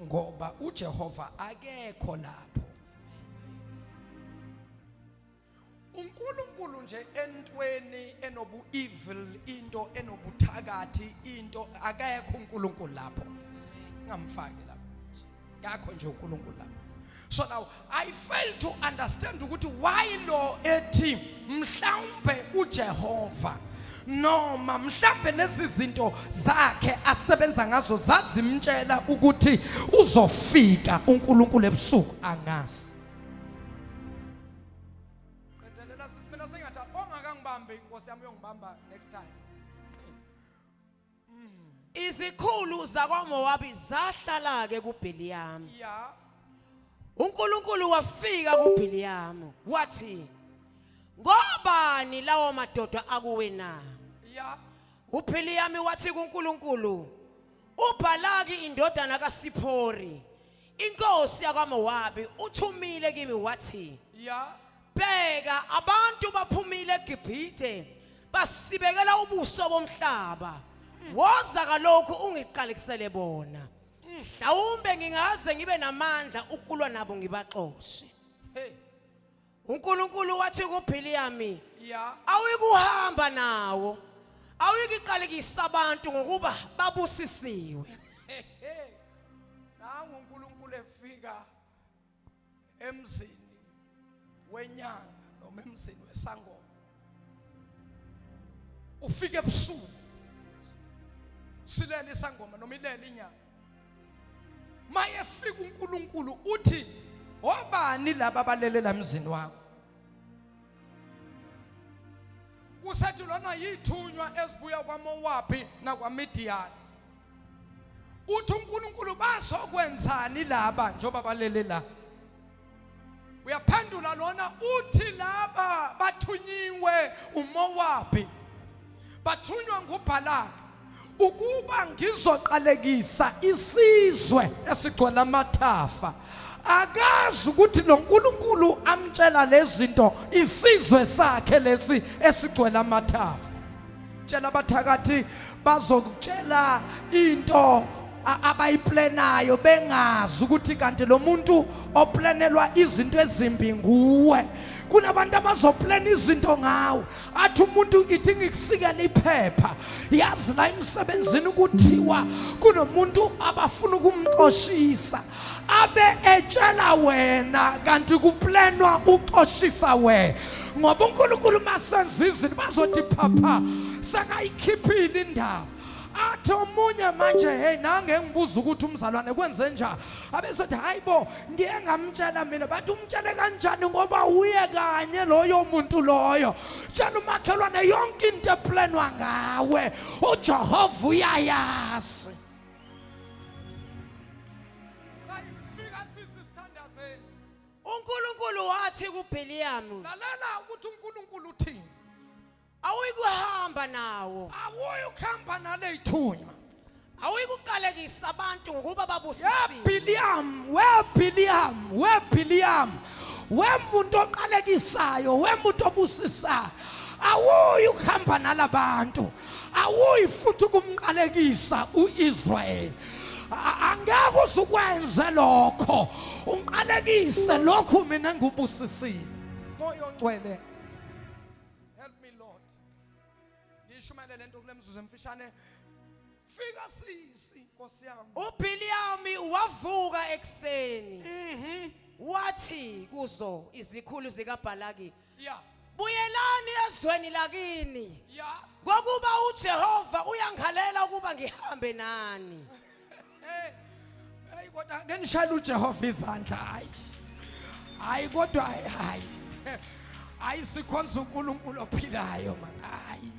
ngoba uJehova akekho lapho. uNkulunkulu nje entweni enobu evil into enobuthakathi into akekho uNkulunkulu lapho. Singamfaki lapho. Ngakho nje uNkulunkulu lapho. So now I fail to understand ukuthi why lo ethi mhlawumbe uJehova noma mhlawumbe lezi zinto zakhe asebenza ngazo zazimtshela ukuthi uzofika uNkulunkulu ebusuku angazi. Qedelela sisimena sengathi ongakangibambi inkosi yami uyongibamba next time. Izikhulu zakwaMowabi zahlala ke kuBhiliyami. Ya. uNkulunkulu wafika kuBhiliyami wathi ngobani lawo madoda akuwe na? Ya. uBhiliyami wathi kuNkulunkulu uBhalaki indodana kaSiphori inkosi yakwaMowabi uthumile kimi wathi Ya. bheka abantu baphumile eGibhite basibekela ubuso bomhlaba woza kalokhu ungiqalekisele bona mhlawumbe ngingaze ngibe namandla ukulwa nabo ngibaxoshe. Hey. uNkulunkulu wathi kuBhiliyami Ya. awuyikuhamba nawo awuyiqalekisa abantu ngokuba babusisiwe. Nangu uNkulunkulu efika emzini wenyanga noma emzini wesangoma. Ufike ebusuku. Silele isangoma noma ilele inyanga. Mayefika uNkulunkulu uthi obani laba balelela emzini wakho? Kusathi lona yithunywa ezibuya kwaMowabi nakwaMidiyani. Uthi uNkulunkulu bazokwenzani laba njoba balele la? Uyaphendula lona uthi laba bathunyiwe uMowabi bathunywa nguBhalaki ukuba ngizoqalekisa isizwe esigcwele amathafa. Akazi ukuthi noNkulunkulu amtshela uyotshela lezinto isizwe sakhe lesi esigcwele amathafa. Tshela abathakathi bazokutshela into abayiplenayo bengazi ukuthi kanti lo muntu oplanelwa izinto ezimbi nguwe. Kunabantu abazoplana izinto ngawe athi umuntu ithi ngikusikela iphepha yazi la emsebenzini ukuthiwa kunomuntu abafuna ukumxoshisa abe etshela wena kanti kuplanwa uxoshisa we ngoba uNkulunkulu masenza izinto bazothi phapha sakayikhiphile indaba. Athi omunye manje hey nange ngibuza ukuthi umzalwane kwenze njani abesethi hayibo ngiye ngamtshela mina bathi umtshele kanjani ngoba uye kanye loyo muntu loyo. Tshela umakhelwane yonke into eplanwa ngawe uJehova uyayazi. Ayifika sisi sithandazeni uNkulunkulu wathi kuBhiliyamu lalela ukuthi uNkulunkulu uthini. Awuyikuhamba nawo. Awuyukhamba nale ithunywa. Awuyikuqalekisa abantu ngokuba babusisiwe. Biliam. Wemuntu oqalekisayo, wemuntu obusisayo. Awuyukhamba nalabantu. Awuyi futhi kumqalekisa uIsrael. Angeke usukwenze lokho. Unqalekise lokho mina ngubusisile. Moyo ongcwele. Shumele lento kulemzuzu emfishane fika sisi Nkosi yami. uBhiliyamu wavuka ekseni wathi kuzo izikhulu zikaBhalaki buyelani ezweni lakini ngokuba uJehova uyanghalela ukuba ngihambe nani. Hey kodwa ngenishayela uJehova izandla hayi kodwa hayi sikhonza uNkulunkulu ophilayo man hayi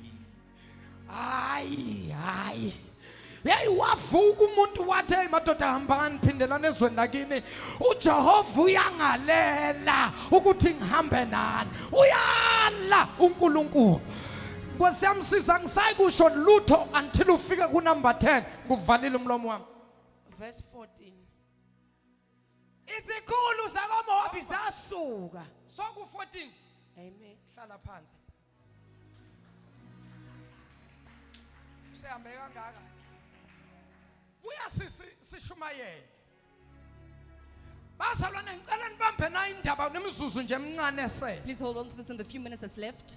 hey wavuka umuntu wathi hey madoda hambani phindelana ezweni lakini uJehova uyangalela ukuthi ngihambe nani uyala uNkulunkulu. Nkosi yami siza ngisayi kusho lutho until ufike ku number 10 kuvalile umlomo wami. Verse 14 izikhulu zakoMowabi zasuka soku 14. Amen. Hlala phansi. Sihambe kangaka. Buya sishumayele. Bazalwane ngicela nibambe na indaba nemizuzu nje emncane esele. Please hold on to this in the few minutes that's left.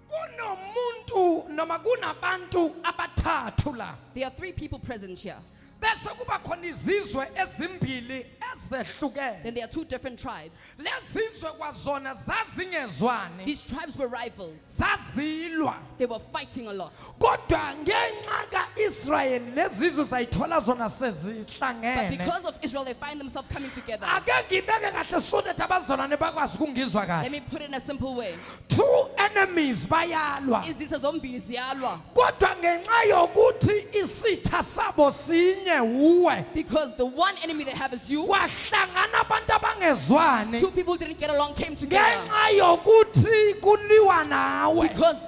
Kunomuntu noma kunabantu abathathu la. There are 3 people present here. Bese kuba khona izizwe ezimbili ezehlukene. Then there are 2 different tribes. Lezizwe kwazona zazingezwani. These tribes were rivals. Zazilwa. They were fighting a lot. Kodwa ngenxa kaIsrael lezizwe zayithola zona But sezihlangene. because of Israel, they find themselves coming together. Ake ngibeke kahle sona abazalwane bakwazi ukungizwa Let kahle. me put it in a simple way. 2 enemies bayalwa. Izitha zombili ziyalwa. Kodwa ngenxa yokuthi isitha sabo sinye uwe. Because the one enemy they have is you. Kwahlangana abantu abangezwani. 2 people didn't get along, came together. Ngenxa yokuthi kuliwa nawe. Because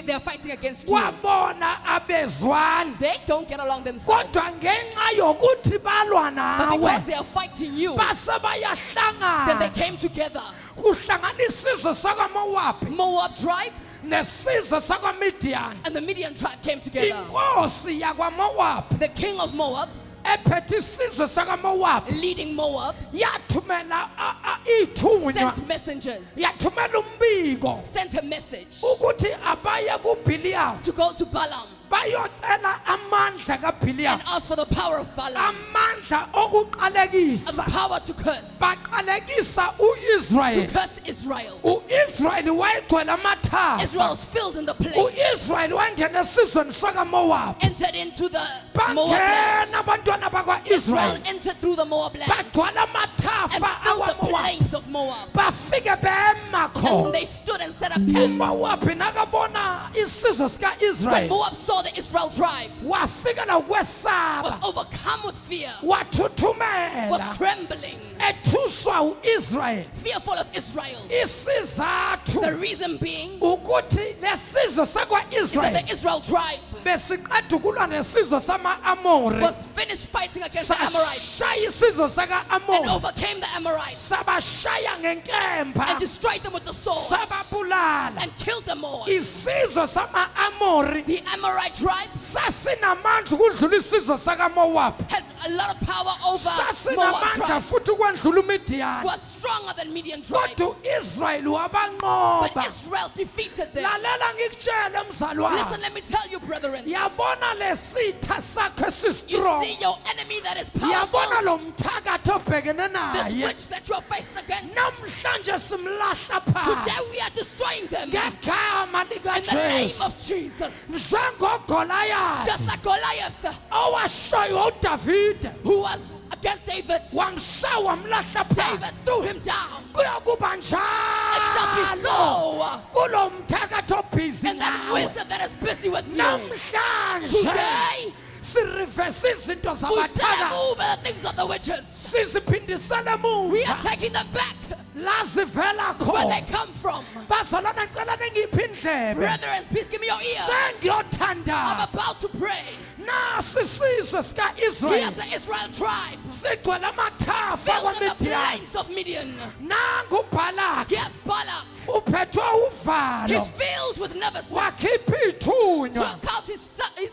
they're fighting against you. Kwabona abezwani. They don't get along themselves. Kodwa ngenxa yokuthi balwa But nawe. because they are fighting you, Base then they bayahlangana. came together. Kuhlangana isizwe sakaMowabi Moab tribe nesizwe sakaMidian. and the Midian tribe came together. Inkosi yakwaMowabi The king of Moab, ephethe isizwe sakaMowabi leading Moab, yathumela ithunywa. sent messengers, Yathumela umbiko sent a message ukuthi abaye kuBhiliyamu to go to Balaam bayocela amandla kaBhiliyamu. and ask for the power of Balaam, Amandla and okuqalekisa. power to curse Baqalekisa to uIsrael. curse Israel. uIsrael wayegcwele amathafa. Israel was filled in the plain, uIsrael wangena esizweni sakaMowabi. entered into the Moab land. Bangena abantwana Israel bakwaIsrael. entered through the Moab land Bagcwala and amathafa filled the awaMowabi. plains of Moab. Bafike bema And khona. they stood and set up camp. uMowabi nakabona isizwe When sikaIsrael Moab saw the Israel tribe, wafika was nokwesaba. overcome with fear, Wathuthumela was trembling. ethuswa uIsrael fearful of Israel. isizathu The reason being ukuthi lesizwe is that sakwaIsrael the Israel tribe besiqeda ukulwa nesizwe sama-Amori was finished fighting against the Amorites sashaya isizwe and saka-Amori overcame the Amorites sabashaya ngenkemba and destroyed them with the sword sababulala and killed them all. isizwe sama-Amori The Amorite tribe sasinamandla ukudlula isizwe sakaMowabi had a lot of power over Moab sasinamandla tribe, futhi ukwendlula uMidiyani was stronger than Midian tribe. kodwa uIsrael But wabanqoba Israel defeated them. lalela ngikutshele mzalwane Listen, let me tell you, brethren. yabona lesitha sakhe You sistrong see your enemy that is yabona powerful, lo mthakathi obhekene this naye witch that you are facing against. namhlanje simlahla Today phansi we are destroying them in ngegama the name likaJesu of Jesus. njengogolayathi Just like Goliath, owashaywa uDavide who was against David, wamshaya wamlahla phansi David threw him down. kuyokuba It shall be njalo so. kulo mthakathi obhizi And that nawe wizard that is busy with you, namhlanje today sirivese izinto we say zabathakathi move the things of the witches. siziphindisele We are emuva taking them back la zivela where they khona come from. bazalwane ngicela ningiphi indlebe Brethren, please give me your ear. I'm sengiyothandaza about to pray. nasi isizwe Here's sika-israyeli the Israel tribe sigcwele amathafa filled in the kwamidiyani plains of Midian. nangu ubhalaki Here's Balak. uphethwe uvalo He's filled with nervousness wakhipha to ithunywa account his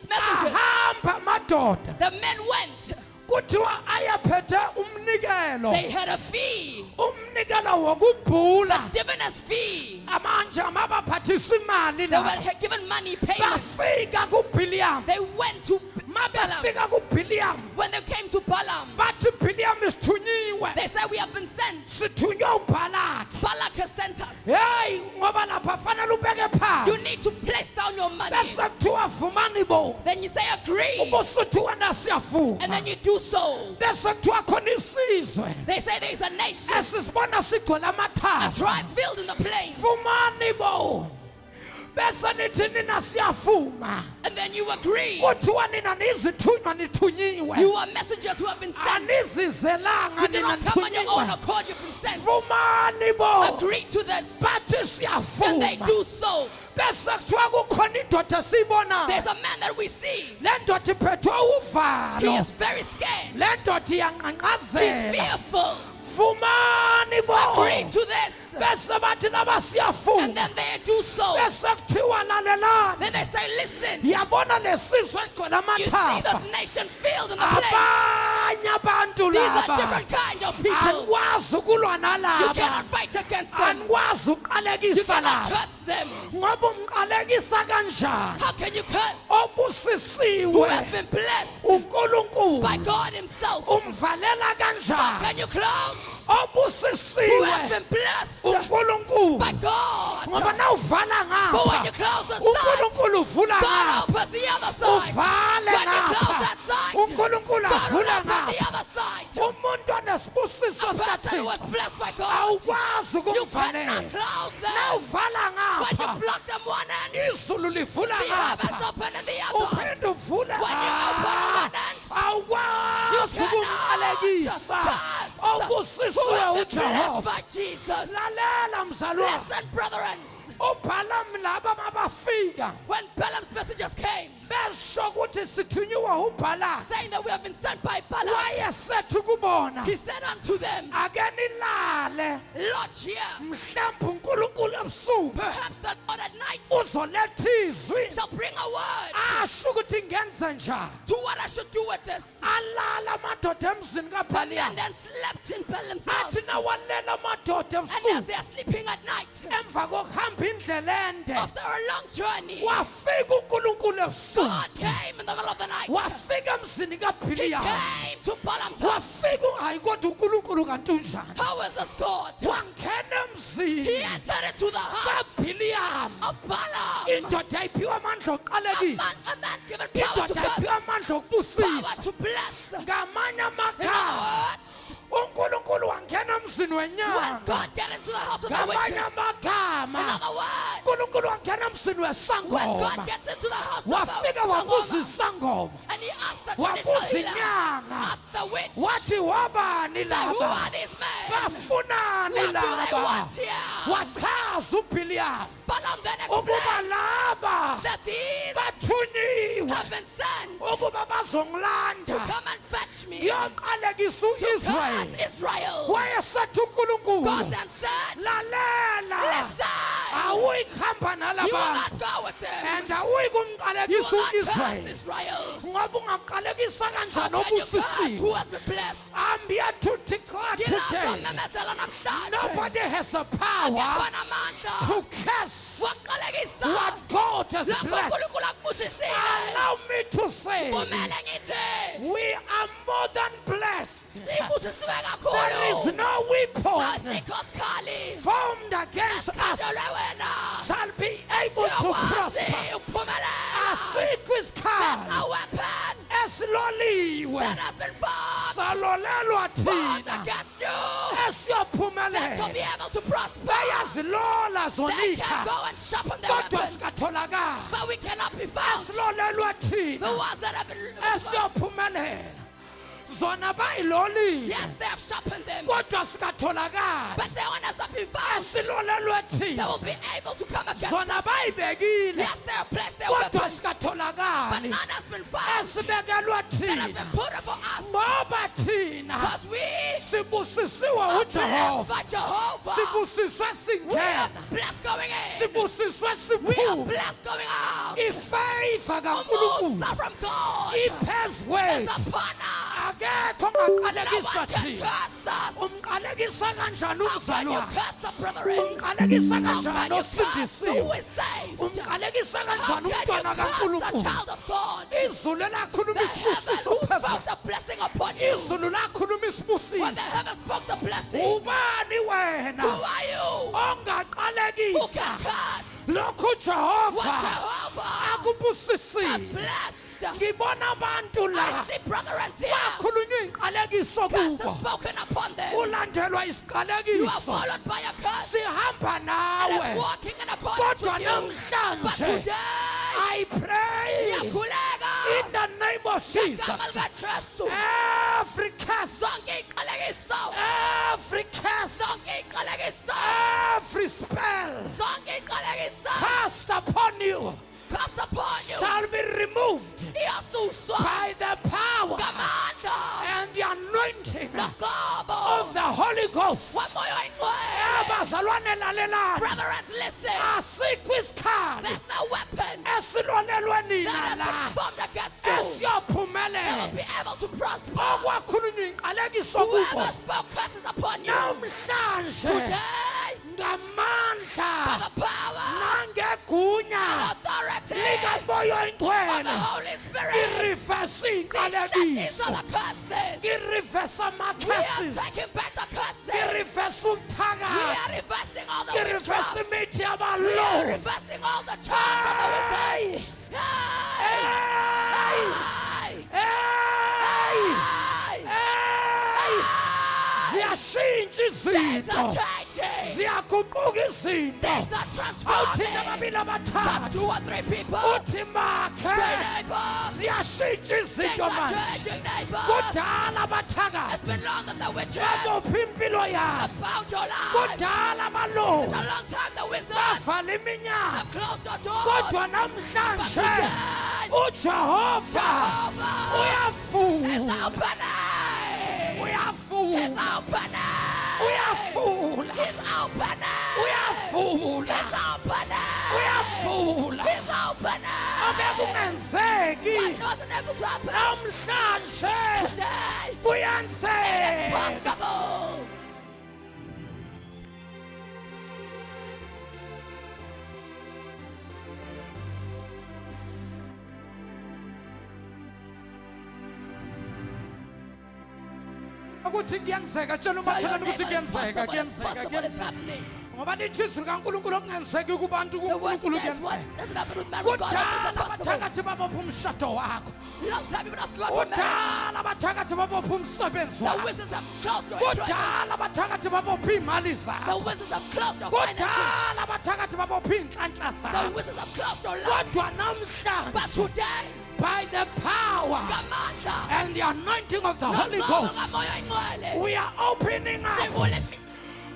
messengers. ahamba amadoda The men went. kuthiwa ayephethe umnikelo They had a fee, umnikelo wokubhula diviners fee. amanje amabaphathisa imali They la were given money payments. bafika kubhiliyamu They went to Balaam. mabefika kubhiliyamu When they came to Balaam, bathi bhiliyamu isithunyiwe they said, we have been sent. sithunywe ubhalaki Balak has sent us. heyi ngoba lapha fanele ubeke You phansi need to place down your money. bese kuthiwa vumani bo Then you say agree. ubusuthi wena And siyavuma then you do so. bese kuthiwa khona isizwe They say there is a nation, esisibona sigcwele a amathafa tribe filled in the plains. vumani bo bese nithi nina siyavuma And then you agree. kuthiwa nina nizithunywa nithunyiwe You are messengers who have been sent. anizizelanga You did nina not come on your own nithunyiwe accord, you've been sent. vumani bo Agree to this. bathi And they siyavuma do so. bese kuthiwa kukhona indoda esiyibonayo There's a man that we see. le ndoda iphethwe He uvalo is very scared. le ndoda He's iyanqanqazela fearful. vumani bo Agree to this. bese bathi laba And siyavuma then they do so. bese kuthiwa lalelani Then they say, listen, yabona lesizwe esigcwele you see amathafa this nation filled in the plains. abanye abantu These are laba different kind of people. anikwazi ukulwa You nalaba cannot fight against them. anikwazi You uqalekisa cannot laba curse them. ngoba umqalekisa kanjani How can you curse who obusisiwe has been blessed uNkulunkulu by God himself? umvalela How kanjani can you close who obusisiwe has been blessed uNkulunkulu by God? ngoba nawuvala But when ngapha you close the side, uNkulunkulu uvula God ngapha opens the other side. uvale When you close ngapha that side, uNkulunkulu God will avula open the ngapha other side. umuntu onesibusiso A person who sikaThixo was blessed by God, awukwazi you cannot ukumvalela close them. nawuvala When you ngapha block them one end, izulu livula the heavens ngapha open in the other. uphinde uvule When you open one end, awukwazi you ukumqalekisa cannot who obusisiwe have been blessed uJehova by Jesus. lalela mzalwane Listen, brethren, ubhalamu laba mabafika when Balaam's messengers came, besho ukuthi sithunyiwe ubhalaki saying that we have been sent by Balaam, wayesethu kubona he said unto them, ake nilale lodge here. mhlawumbe uNkulunkulu ebusuku Perhaps the Lord at night uzoletha izwi shall bring a word asho ukuthi ngenze njani to what I should do with this. alala amadoda emzini The men kaBhaliyamu then slept in Balaam's house. athi nawalela amadoda And as ebusuku they are sleeping at night, emva kokuhamba indlela ende after a long journey, wafika uNkulunkulu ebusuku God came in the middle of the night. wafika emzini He kaBhaliyamu came to Balaam's house. wafika hayi kodwa uNkulunkulu kanti unjani How is this God? wangena He emzini entered into the house kaBhaliyamu of Balaam. indoda ayiphiwe amandla okuqalekisa A man given power to indoda ayiphiwe curse, amandla power okubusisa to bless. ngamanye In other amagama words, uNkulunkulu wangena emzini emsini When wenyanga God get into the house of the ngamanye witches, in amagama other words, uNkulunkulu wangena emsini when wesangoma God gets into the house wafika of wabuza the isangoma and he asked the wabuza traditional healer, inyanga asked the witch, wathi wabani say, who laba are these men? bafunani What do they laba want here? wachaza uBhiliyamu Balaam then ukuba explained laba that these bathunyiwe have been sent ukuba to bazongilanda come and fetch me, ngiyaqalekisa to uIsrael curse Israel. wayesethi God uNkulunkulu then said, lalela listen, awuyikhamba you will nalabantu not go with them. and You awuyikumqalekisa will not curse uIsrael Israel. ngoba ungaqalekisa How kanjani can you curse obusisiwe who has been blessed? I'm here to declare today Ngilazomemezela namhlanje. nobody has a power Akekho namandla to curse wokuqalekisa what God has lapho blessed. uNkulunkulu akubusisile. Allow me to say Kumele ngithi we are more than blessed. sibusisiwe There is kakhulu. no weapon Asikho sikhali formed against us esikhangelwe wena. shall be able to prosper. Siyakwazi ukuphumelela. Asikho There's isikhali no weapon esiloliwe that has been fought salolelwa formed thina against you that shall be esiyophumelela able to prosper. bayazilola They can zonika go and sharpen their kodwa weapons, sikatholakala but we cannot be found. esilolelwa The thina ones that have been esiyophumelela zona bayilolile yes, they have sharpened them, kodwa sikatholakala but the one has not been found. esilolelwe They thina will be able to come against zona us. bayibekile Yes, they have placed their kodwa weapons, but sikatholakali none has been found esibekelwa that has thina been put for us, ngoba thina because we sibusisiwe are blessed uJehova by Jehovah. sibusiswe We are singena blessed going in. sibusiswe We are siphuma blessed going out. ifavor Almost kaNkulunkulu from God iphezu is kwethu upon us. akekho No ongaqalekisa one can thina curse us. umqalekisa kanjani How can you umzalwane curse a brethren? umqalekisa How kanjani can you curse who osindisiwe is saved? umqalekisa How kanjani can you umntwana curse the kaNkulunkulu child of God? izulu lakhuluma The heavens isibusiso who phezulu spoke the blessing upon you. izulu lakhuluma When the isibusiso heavens spoke the blessing, ubani who wena are you? Who ongaqalekisa can curse lokhu what Jehova Jehovah has akubusisile blessed? ngibona abantu I la see brethren here. bakhulunywa inqalekiso Curse is kubo spoken upon them. ulandelwa You are isiqalekiso followed by a curse. sihamba And is nawe walking in accordance kodwa with you. But namhlanje today, I pray ngiyakhuleka in the name of ngegama Jesus likaJesu. every curse Zonke inqalekiso, every curse zonke inqalekiso, every spell zonke inqalekiso cast upon you cast upon you. shall be removed Iyasuswa by the power ngamandla and the anointing noqobo of the Holy Ghost. womoya oyingcwele. Abazalwane lalelani Brethren, listen. asikho isikhali There's no weapon esilolelwe nina that has la been formed against you that will esiyophumelela be able to prosper. okwakhulunywa inqalekiso kubo Whoever spoke curses upon you namhlanje today, by ngamandla the power nangegunya and authority likamoya of the oyingcwele Holy Spirit, irivese that these inqalekiso are the curses. irivese We are ama-curses taking back the curses. irivese We ubuthakathi are reversing all the irivese witchcraft. imithi We are yabalobi reversing all the charms of the wizards. Hey! Hey! Hey! Hey! Hey! ziyashintsha Things are izinto changing. ziyaguquka izinto Things are awuthinta transforming. ababili Touch abathathu 2 or 3 people. uthi makhe Say neighbor. ziyashintsha Things izinto are manje changing, neighbor. kudala It's abathakathi been long that the witches babopha impilo yabo about your life. kudala It's abalobi a long time the wizards bavala iminyaka have closed your doors. kodwa But namhlanje today, uJehova Jehovah is uyafula opening. uyafula It's opening. uyafula It's opening. uyafula It's opening. uyafula It's opening. obekungenzeki What wasn't able to happen namhlanje today, it is kuyenzeka possible. ukuthi kuyenzeka tshela Tell your umakhelwane ukuthi neighbor it's kuyenzeka possible, it's kuyenzeka possible, it's kuyenzeka happening. ngoba lithi izwi likaNkulunkulu okungenzeki kubantu The word kuNkulunkulu says what kuyenzeka. doesn't happen with man with God Kudala is impossible. abathakathi babopha umshado wakho. Long time people ask God for marriage. Kudala abathakathi babopha umsebenzi The wakho. wizards have closed your employment. Kudala abathakathi babopha imali The zakho. wizards have closed your finances. Kudala abathakathi babopha inhlanhla The zakho. wizards have closed your life. Kodwa namhlanje But today, by the power ngamandla, and the anointing of the Holy nokuqoqa Ghost, kaMoya Oyingcwele, we are opening up. sivule,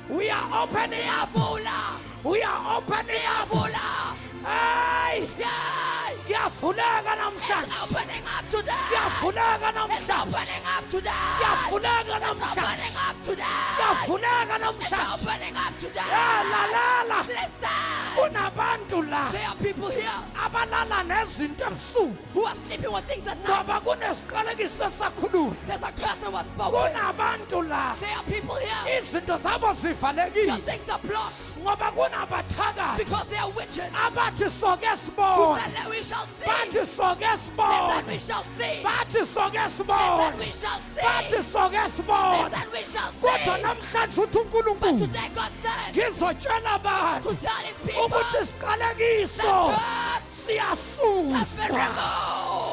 We are opening up. siyavula, We are opening up. siyavula. Hey, Yay! kuyavuleka It's namhlanje. opening up today. Kuyavuleka It's namhlanje. opening up today. Kuyavuleka It's namhlanje. opening up today. Kuyavuleka It's namhlanje. opening up today. Lalela. Listen. Kunabantu la There are people here abalala nezinto ebusuku who are sleeping with things at ngoba night. kunesiqalekiso sakhulunywa. There's a curse that was spoken. Kunabantu la There are people here. izinto zabo Your zivalekile things are blocked ngoba kunabathakathi because they are witches. abathi soke Who sibone. said that we shall see? Bathi soke They said sibone. we shall see. Bathi soke They said sibone. we shall Bathi see. soke They sibone. said we shall Kodwa see. namhlanje uthi But uNkulunkulu today God said ngizotshela abantu to tell his people ukuthi that isiqalekiso curse has been siyasuswa. removed. Has been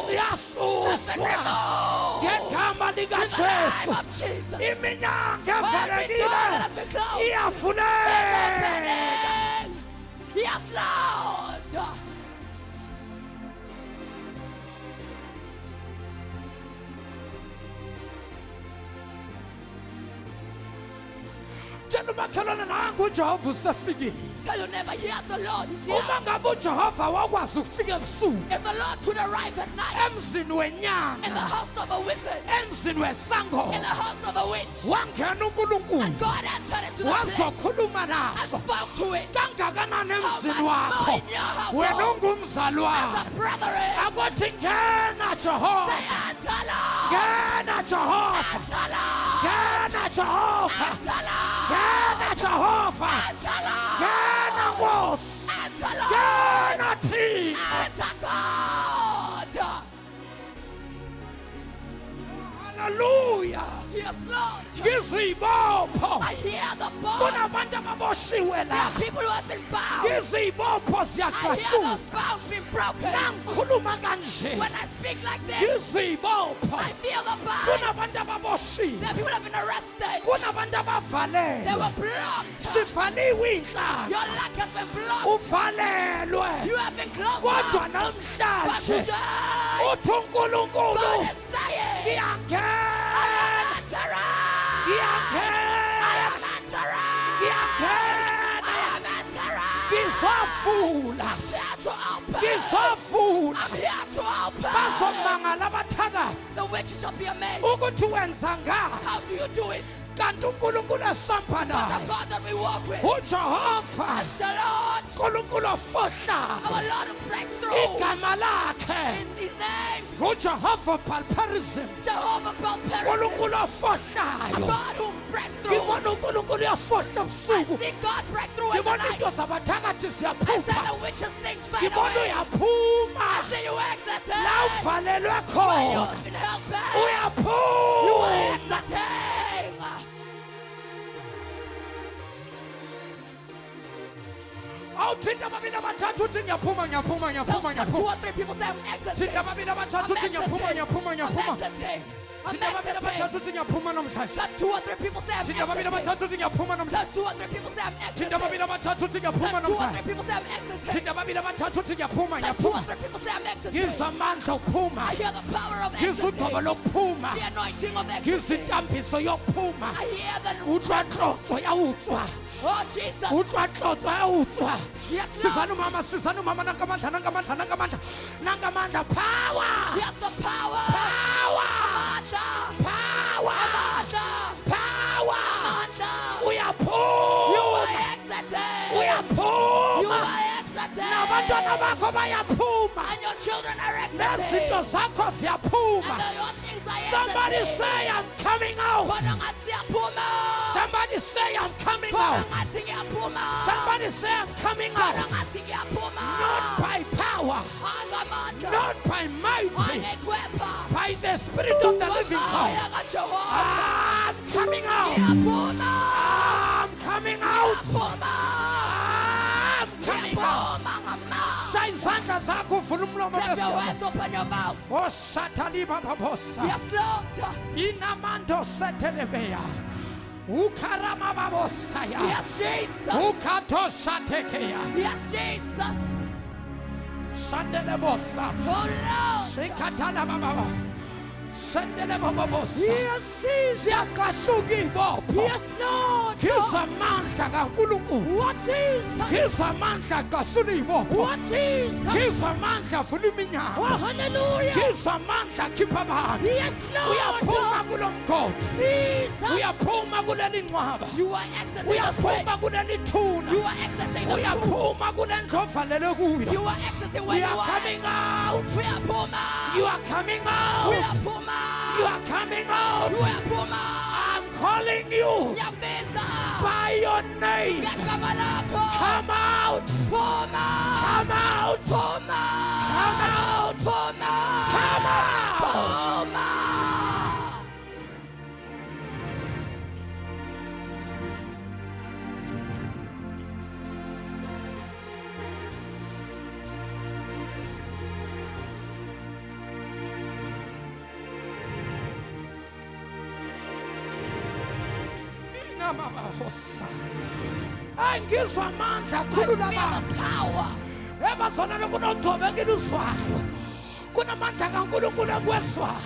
Siyasuswa removed. ngegama In the likaJesu. name of Jesus. Iminyango Every door that evalekile has been closed is iyavuleka. opening. Yes, Lord. Tshela umakhelwane nangu uJehova usefikile. Tell your neighbor, here's the Lord. He's here. Uma ngabe uJehova wakwazi ukufika ebusuku If the Lord could arrive at night emzini in the wenyanga, house of a wizard, emzini wesango, in the house of a witch, wangena uNkulunkulu God entered into the place wazokhuluma and naso. spoke to it. Kangakanani emzini How much wakho more in your household? wena ungumzalwane. As a brethren, Akothi ngena say, Jehova, enter, Lord. ngena Jehova, Enter, Lord. ngena Jehova, Enter, Lord. ngena Jehova, Enter, Lord. ngena Nkosi, Enter, Lord. ngena Thixo. Enter, God. Hallelujah. Yes, Lord. Ngizibopho. I hear the bones. Kunabantu ababoshiwe There la. are people who have been bound. Ngizibopho I hear ziyaqashuka. those bounds being broken. Nangikhuluma kanje. When I speak like this, Ngizibopho. I feel the bounds. Kunabantu ababoshiwe. There are people who have been arrested. Kunabantu They abavalelwe. were blocked. Sivaliwe inhlanga. Your luck has been blocked. Uvalelwe. You have been closed Kodwa off. But namhlanje today, uthi God uNkulunkulu is saying, I ngiyangena. am entering. Ngiyangena. I am entering. Ngiyangena. I am entering. Ngizofula. I'm here to open. Ngizofula. I'm here to open. Bazomangala abathakathi The witches shall be amazed. ukuthi wenza ngani. How do you do it? Kanti uNkulunkulu esamba The naye God that we walk with. uJehova, Is the Lord. uNkulunkulu ofohlayo. Our Lord who breaks through. Igama lakhe In his name, uJehova Balperism. Jehovah Belperis. uNkulunkulu A ofohlayo. God who breaks through. Ngibona uNkulunkulu uyafohla I ebusuku. see God break through in the Ngibona into night. zabathakathi I ziyaphupha. said the witches things fade Ngibona away. uyaphuma. I see you exiting. La uvalelwe Where you khona. have been held back. You are Uyaphuma. exiting. Awuthinta ababili abathathu uthi ngiyaphuma ngiyaphuma Tell ngiyaphuma 2 ngiyaphuma. or 3 people say I'm exiting. Thinta ababili abathathu uthi I'm ngiyaphuma exiting. ngiyaphuma I'm ngiyaphuma. exiting. I'm Thinta ababili abathathu exiting. uthi ngiyaphuma namhlanje. Touch 2 or 3 people say I'm Thinta ababili exiting. abathathu uthi ngiyaphuma namhlanje. Touch 2 or 3 people say I'm Thinta ababili exiting. abathathu uthi ngiyaphuma Touch 2 or 3 namhlanje. people say I'm exiting. Thinta ababili abathathu uthi ngiyaphuma Touch 2 or ngiyaphuma. 3 people say I'm exiting. Ngizwa amandla okuphuma. I hear the power of Ngizwa exiting. ugcobo lokuphuma. The anointing of Ngizwa exiting. intambiso yokuphuma. I hear the Udlanhloso yawutswa. oh Jesus. Udlanhloso yawutswa. Yes, Sizana Lord. umama sizana umama nangamandla nangamandla nangamandla. Nangamandla power. Yes, the power. Power. Amandla. Power. Amandla. Power. Amandla. You Uyaphuma. are exiting. You Uyaphuma. are exiting. Nabantwana bakho bayaphuma. And your children are Nezinto exiting. zakho ziyaphuma. And your things are Somebody exiting. say I'm coming out. Khona ngathi siyaphuma. Somebody say I'm coming Khona out. ngathi ngiyaphuma. Somebody say I'm coming Khona out. ngathi ngiyaphuma. Not by power, Angamandla. not by might, Angekhwepha. by the Spirit of the living Ngomoya God. kaJehova. I'm coming out. Ngiyaphuma. I'm coming out. Ngiyaphuma. izandla zakho uvula umlomo Clap your bese hands, open your mouth. oshathani bababosa Yes, Lord. inamando setelebeya ukarama babosaya Yes, Jesus. ukatoshatekeya Yes, Jesus. shandelebosa Oh, Lord. sikatana bababa shandelebobosa Yes, Jesus. yakasuki bopho Yes, Lord. kizamandla kaNkulunkulu What Jesus? kizamandla kasuni bopho What Jesus? kizamandla vula Oh, iminyango hallelujah. kizamandla khipha abantu Yes, uyaphuma Lord. kulomgodi Jesus. uyaphuma kuleli ncwaba You are exiting the grave. uyaphuma kuleli thuna You are exiting the tomb. uyaphuma kule ndlovalele kuyo You are exiting where we you are are. coming out We are Puma. you are coming We are out Puma. you are coming out We are Puma. I'm calling you Nyabeza. by your name Ngegama lakho. come out Puma. come out Puma. come out Puma. come out Puma. inamabahosa angizwa amandla I khulula feel abantu the power. ebazonele kunogcobe ngiluzwayo kunamandla kaNkulunkulu ekwezwayo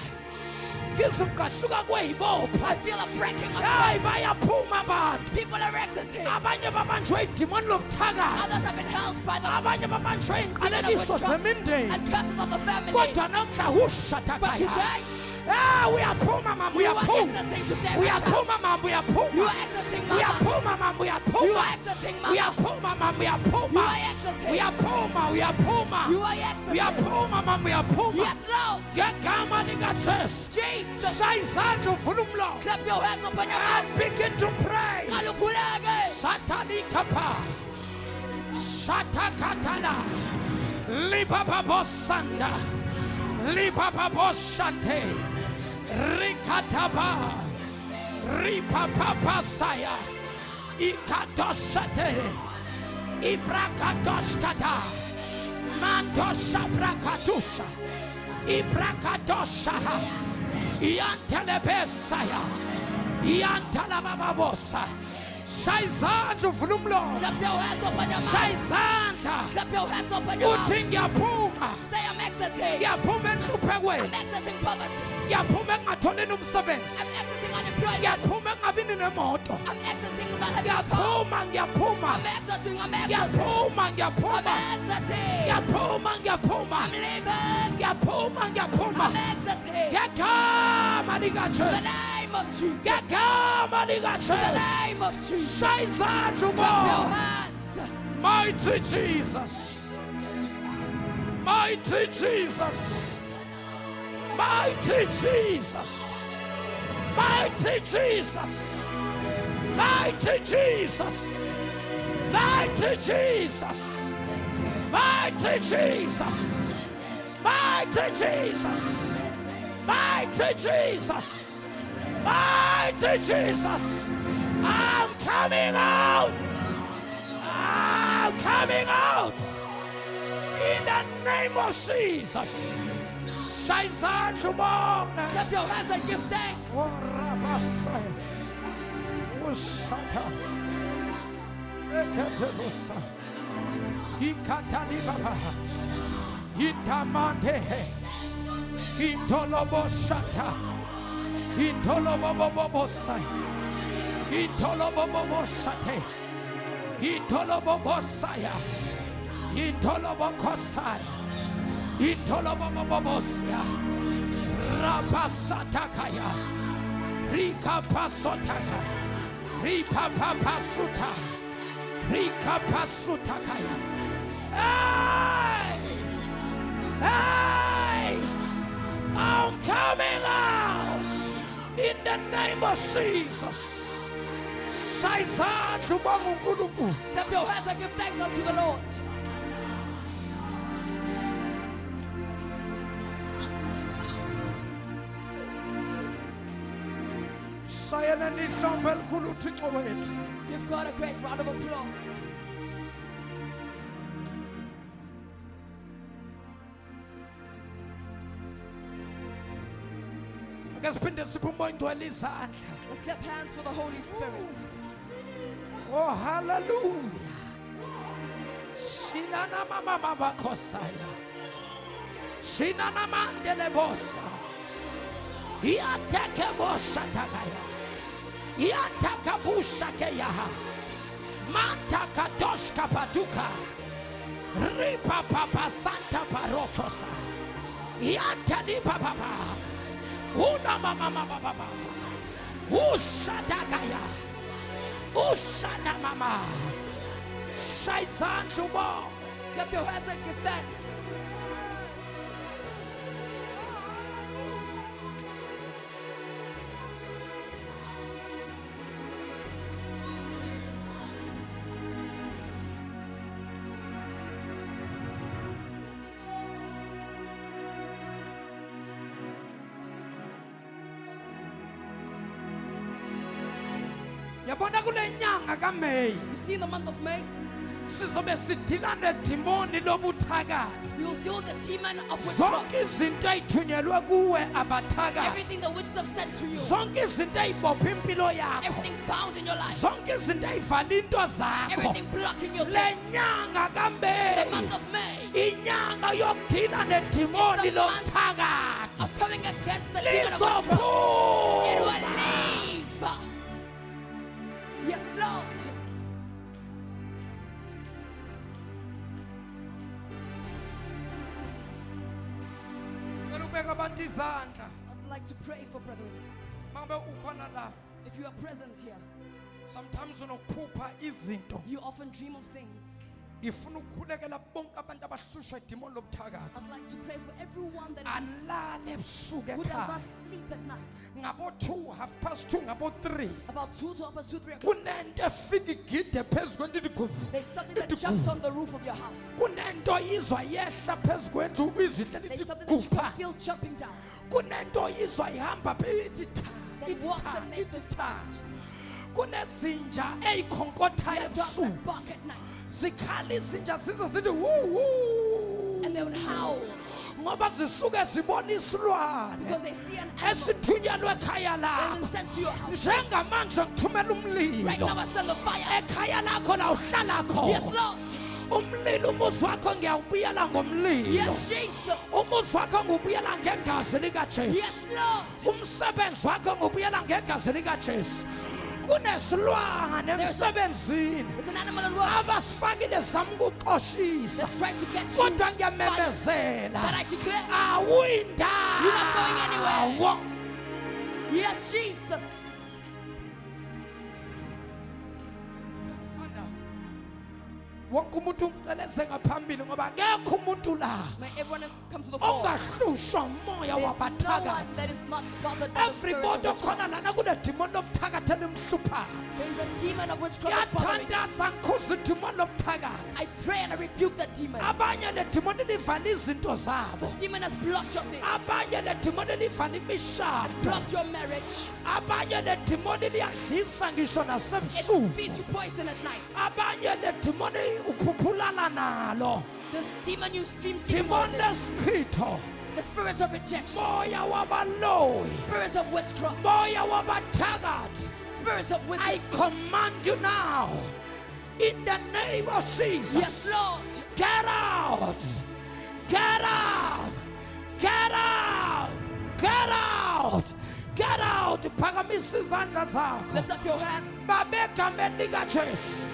ngizukasuka kweyibopha I feel a breaking of hayi chains. bayaphuma abantu People are exiting. abanye babanjwe idimoni lobuthakathi Others have been held by the abanye babanjwe under the inqalekiso witchcraft zemindeni and curses of the family. kodwa namhla But ushathakaya today, uyaphuma mama you are uyaphuma exiting today. uyaphuma mama You uyaphuma are exiting, mother. uyaphuma mama You uyaphuma are exiting, mother. uyaphuma mama You uyaphuma are exiting. uyaphuma uyaphuma You are exiting. uyaphuma mama uyaphuma Yes, Lord. ngegama likaJesu Jesus. shaya izandla uvula umlomo Clap your hands, open your mouth. and begin to pray Alukhuleke. Satalikapa Shatakatala Libababosanda Libababosante Rikataba Ripapapasaya Ikatoshate Ibrakadoshkata Mantosha Brakatusha Ibrakadosha Iantelebesaya Iantalababosa Shayizandla uvula umlomo Clap your hands, open your mouth. Shayizandla Clap your hands, open your mouth. uthi ngiyaphuma Say, I'm exiting. ngiyaphuma enhluphekweni I'm exiting poverty. ngiyaphuma ekungatholeni I'm umsebenzi exiting unemployment. ngiyaphuma ekungabini nemoto I'm exiting not having a car. ngiyaphuma I'm exiting. I'm exiting. ngiyaphuma I'm ngiyaphuma exiting. ngiyaphuma I'm leaving. ngiyaphuma I'm exiting. ngegama In the likaJesu name of Jesus. ngegama In the likaJesu name of Jesus. shayizandla Clap your ubona hands. mighty Jesus mighty Jesus mighty Jesus mighty Jesus mighty Jesus mighty Jesus mighty Jesus mighty Jesus mighty Jesus mighty Jesus I'm coming out I'm coming out in the name of Jesus. Shayizandla ubonge. Clap your hands and give thanks. Orabasaya. Ushata. Eketebusa. Ikatani baba. Itamante. Itolobo shata. Itolobo bobosai. Itolobo bobosate. Itolobo bosaya. Itolobo kosaya. Itolobo bobosia. Rapasatakaya. Rika pasotaka. Ripa papasuta. Rika pasutakaya. Hey! Hey! I'm coming out in the name of Jesus. Shayizandla ubonge uNkulunkulu. Clap your hands and give thanks unto the Lord. Shayelani ihlombe elikhulu uThixo wethu. Give God a great round of applause. ake siphinde siphe umoya ingcwele izandla. Let's clap hands for the Holy Spirit. Oh, hallelujah. Shinana mama mama kosaya. Shinana mandele bossa. Yateke bossa takaya. Yataka busha keyaha. Mantaka doshka paduka. Ripa papa santa parokosa. Yantani papa. Una mama mama baba. Ushadagaya. Ushana mama. Shaizan lumo. Clap your hands and give thanks. Yabona kule nyanga kaMay. You see, in the month of May, Sizobe sidila nedimoni lobuthakathi. we will deal with the demon of witchcraft. Zonke izinto ezithunyelwe kuwe abathakathi. Everything the witches have sent to you, Zonke izinto ezibopha impilo yakho. everything bound in your life, Zonke izinto ezivala into zakho. everything blocking your Le blessings. nyanga The kaMay. month of May, Inyanga yokudila nedimoni It's the month lobuthakathi. of coming against the demon of witchcraft. It Lizophuma. will leave. Yes, Lord. Ngicela ubeke abantu izandla. I'd like to pray for brethren. Mangabe ukhona la. If you are present here, Sometimes unokuphupha izinto. you often dream of things. Ngifuna ukukhulekela bonke abantu abahlushwa idimoni lobuthakathi. I'd like to pray for everyone that Alale ebusuku who does ekhaya. not sleep at night. Ngabo 2, 2:30, ngabo 3. About 2 to upper 2, 3 o'clock. Kunento efika igide phezulu kwendlu. There's something that jumps on the roof of your house. Kunento izwa yehla phezulu kwendlu izwi There's something that you ligupha. can feel jumping down. Kunento izwa ihamba phezu ithi That walks and makes the sound. kunezinja eyikhonkothayo There are dogs ebusuku. that bark at night. Zikhala izinja size sithi wu. And they would howl Ngoba zisuke zibona isilwane because they see an animal esithunyelwe ekhaya that has lakho. been sent to your house. Njengamanje ngithumela Right now umlilo I send the fire. ekhaya lakho la uhlala Yes, khona. Lord. Umlilo umuzi wakho ngiyawubuyela ngomlilo. Yes, Jesus. Umuzi wakho ngubuyela ngegazi likaJesu. Yes, Lord. Umsebenzi wakho ngubuyela ngegazi likaJesu. Kunesilwane There's a- emsebenzini There's an animal in work abasifakile zamukuqoshisa. that's trying to get you. Kodwa But ngiyamemezela I declare, awuyindawo. You're not going anywhere. yes, Jesus. Wonke umuntu umceleze ngaphambili ngoba akekho umuntu la May everyone come to the fore. ongahlushwa umoya There's no one wabathakathi. that is not bothered by the spirit Everybody of khona witchcraft. lana kunemdimoni lobuthakathi elimhluphayo. There is a demon of witchcraft that's bothering. Yathandaza ngikhuza idimoni lobuthakathi. I pray and I rebuke that demon. Abanye le dimoni livala izinto zabo. This demon has blocked your things, Abanye le dimoni livala imishado. blocked your marriage. Abanye le dimoni liyadlisa ngisho It nasebusuku. feeds you poison at night. Abanye le dimoni ukhuphulana nalo. This demon you stream sleeping on Dimoni it. lesichitho. The spirit of rejection, Moya wabaloyi. spirit of witchcraft, Moya wabathakathi. spirit of I wickedness. command you now in the name of Jesus. Yes, Lord. Get out. Get out. Get out. Get out. Get out. Phakamisa izandla zakho. Lift up your hands. Babegameni likaJesu.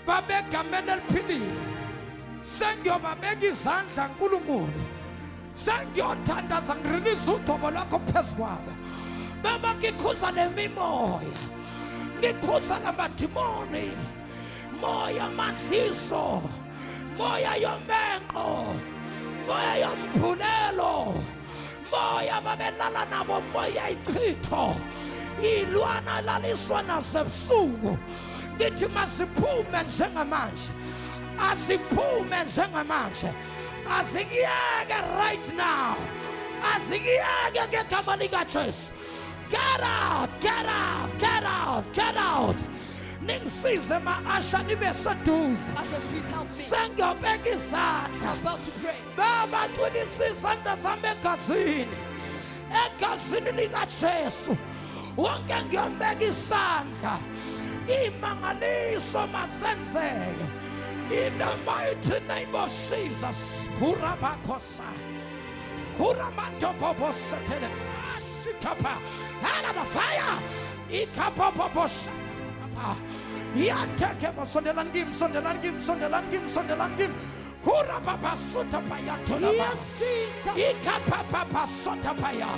Babegameni eliphilile. Sengiyobabeka izandla nkulunkulu. Sengiyothandaza ngirelease udumo lwakho phezu kwabo. Baba ngikhuza nemimoya. Ngikhuza namadimoni. Moya madliso. Moya yomenqo. Moya yomphulelo. Moya babelala nabo moya ichitho. Ilwana laliswa nasebusuku. Ngithi masiphume njengamanje. Asiphume njengamanje. Azikiyeke right now. Azikiyeke ngegama likaJesu. Get out, get out, get out, get out. Ningisize ma-asha nibe seduze. Ushers, please help me. Sengiyobeka izandla. I'm about to pray. Baba qinisa izandla zami egazini. egazini likaJesu wonke ngiyombeka isandla imangaliso mazenzeke in the mighty name of Jesus. Kurabakosa Kuramanto Bobo Satele Asikapa Hanaba fire Ikapoposa Yantake Sondelandim Kurababa Sotapaya Tolaba. Yes, Jesus. Ikapapa Sotapaya.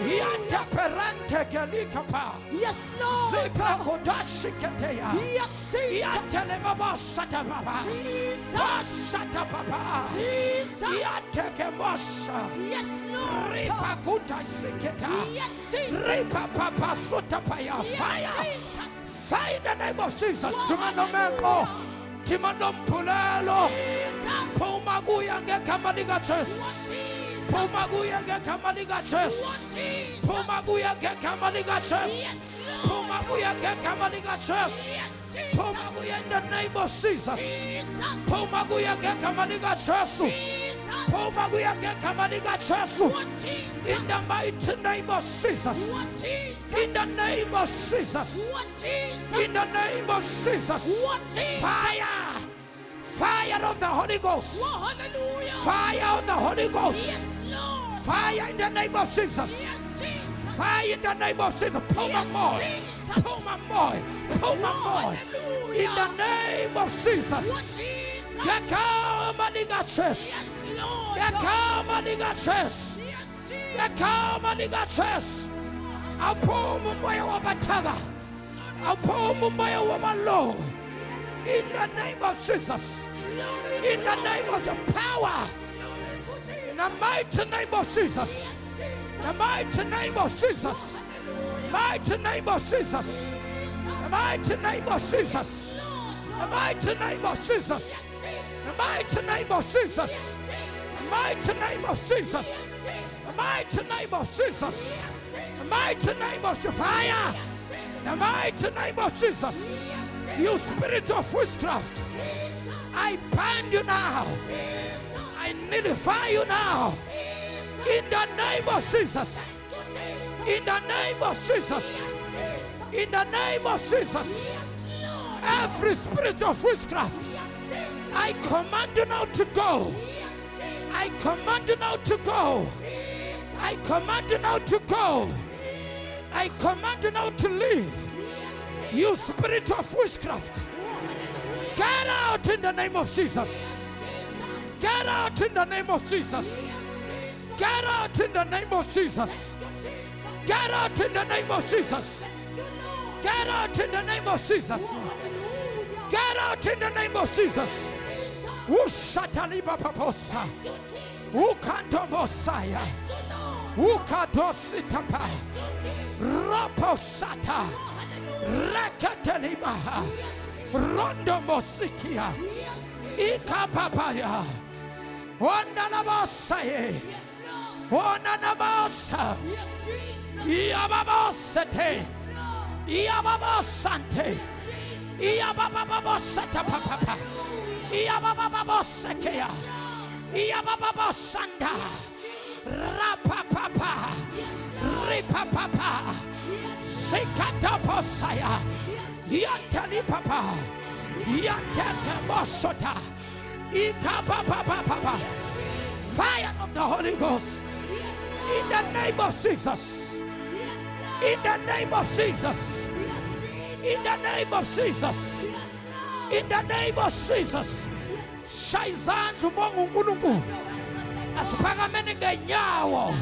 Yantaperante Galikapa. Yes, Lord. Zika Kodashiketea. Yes, Jesus. Yantelebaba Satapapa. Jesus. Satapapa. Jesus. Yanteke Mosha. Yes, Lord. Ripa Kuta Siketa. Yes, Jesus. Ripa Papa Sotapaya. Yes, Fire. Jesus. Fire in the name of Jesus. Timano Hallelujah. Mengo. Timano Pulelo. Jesus. Pumaguya Gekamaliga Chess. Jesus. Pumaguya Gekamaliga Chess. Jesus. Pumaguya Gekamaliga Chess. Yes, Lord. Pumaguya Gekamaliga Chess. Yes, Jesus. Pumaguya in the name of Jesus. Jesus. Pumaguya Gekamaliga Chess. Jesus. Pumaguya Gekamaliga Chess. What Jesus? In the mighty name of Jesus. What Jesus? In the name of Jesus. What Jesus? In the name of Jesus. What Jesus? Fire. Fire of the Holy Ghost. Oh, hallelujah. Fire of the Holy Ghost. Yes, Lord. Fire in the name of Jesus. Yes, Jesus. Fire in the name of Jesus. Pull my Yes, boy. Jesus. Pull my boy. Pull my Oh, boy. hallelujah. In the name of What Jesus. Jesus? Yakamanigaches. Yes, Lord. Yakamanigaches. Yes, Jesus. Yakamanigaches. Apomu moya wabataga. Apomu moya wabalo. In the name of Jesus. In the name of the power. In the mighty name of Jesus. The mighty name of Jesus. Mighty name of Jesus. The mighty name of Jesus. The mighty name of Jesus. The mighty name of Jesus. The mighty name of Jesus. The mighty name of Jesus. The mighty name of the fire. The mighty name of Jesus. You spirit of witchcraft, I bind you now. I nullify you now. In the name of Jesus. In the name of Jesus. In the name of Jesus. Every spirit of witchcraft, I command you now to go. I command you now to go. I command you now to go. I command you now to leave. You spirit of witchcraft, get out in the name of Jesus. Get out in the name of Jesus. Get out in the name of Jesus. Get out in the name of Jesus. Get out in the name of Jesus. Get out in the name of Jesus. Ushataliba paposa. Ukanto Mosiah. Ukadositapa. Raposata. Rakatelimaha. Rondo Mosikia. Ikapapaya. Wananabasaye. Wananabasa. Iababosate. Iababosante. Iabababosata papa. Iabababosakea. Iabababosanda. Rapapapa. Ripapapa. Sikataposaya. Yantali papa. Yantaka mosota. Ikapapapa. Fire of the Holy Ghost. In the name of Jesus. In the name of Jesus. In the name of Jesus. In the name of Jesus. Shaizan tumongu nkulunkulu. Asipakamene ngenyawo.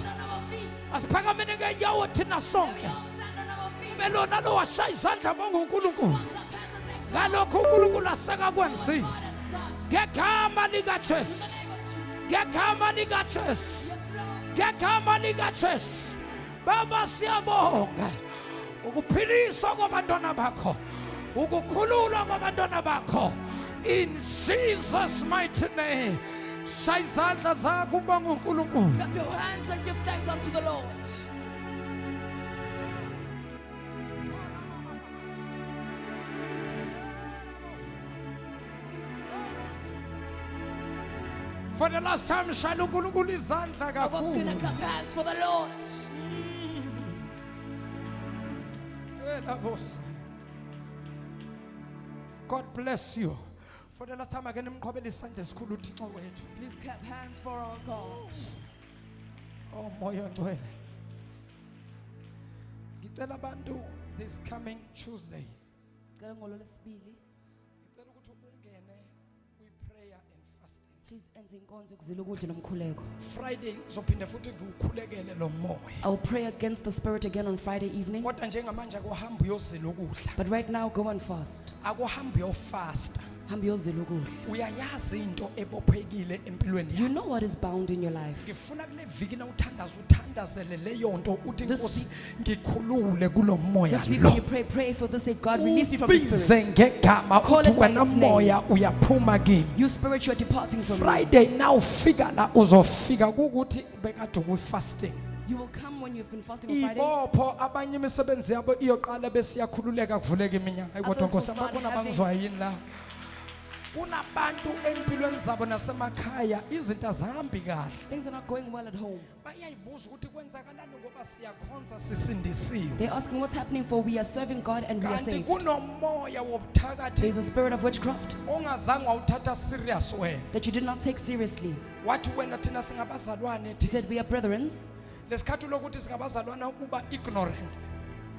Asipakamene ngenyawo thina sonke. Belona lo washayizandla bonke uNkulunkulu. Ngalokho uNkulunkulu asakakwenzile. Ngegama likaJesu. Ngegama likaJesu. Ngegama likaJesu. Baba siyabonga. Ukuphiliswa kwabantwana bakho. Ukukhululwa kwabantwana bakho. In Jesus' mighty name. Shayizandla zakho ubonga uNkulunkulu. Clap your hands and give thanks unto the Lord. For the last time, shayela uNkulunkulu izandla Come on, can I kakhulu. clap hands for the Lord? God bless you. For the last time, again, nimqhobela isandla esikhulu uThixo wethu. Please clap hands for our God. Oh moya ngcwele. Ngicela abantu this coming Tuesday. Ngicela ngolo lesibili, Ngicela ukuthi ungene kwi-prayer and fasting. please enze inkonzo yokuzila ukudla nomkhuleko. Friday uzophinde futhi ngiukhulekele lo moya. I'll pray against the spirit again on Friday evening. Kodwa njengamanje akuhambi uyozila ukudla. But right now, go and fast. Akuhambi uyofasta. Hambi uyozila ukudla. Uyayazi into ebophekile empilweni You yakho. know what is bound in your life. Ngifuna kule viki na uthandazele leyo nto uthi This Nkosi ngikhulule kulo moya This week lo. when you pray for this, say, God, release me from the Ubize spirit. ngegama Call uthi it by wena its name. moya uyaphuma kimi. You spirit, you are departing from me. Friday now ufika la uzofika ukuthi bekade ukufasting. You will come when you've been fasting on Friday. Ibopho abanye imisebenzi yabo iyoqala besiyakhululeka kuvuleka iminyaka. Kodwa Others will Nkosi start bakhona having- bangizwa yini la? Kunabantu empilweni zabo nasemakhaya izinto azihambi kahle. Things are not going well at home. Bayayibuza ukuthi kwenzakalani ngoba siyakhonza sisindisiwe. They're asking what's happening, for we are serving God and we are Kanti saved. kunomoya wobuthakathi There's a spirit of witchcraft ongazange wawuthatha serious wena. that you did not take seriously. Wathi wena thina singabazalwane He thi said, we are brethrens. lesikhathi lokuthi singabazalwane uba ignorant.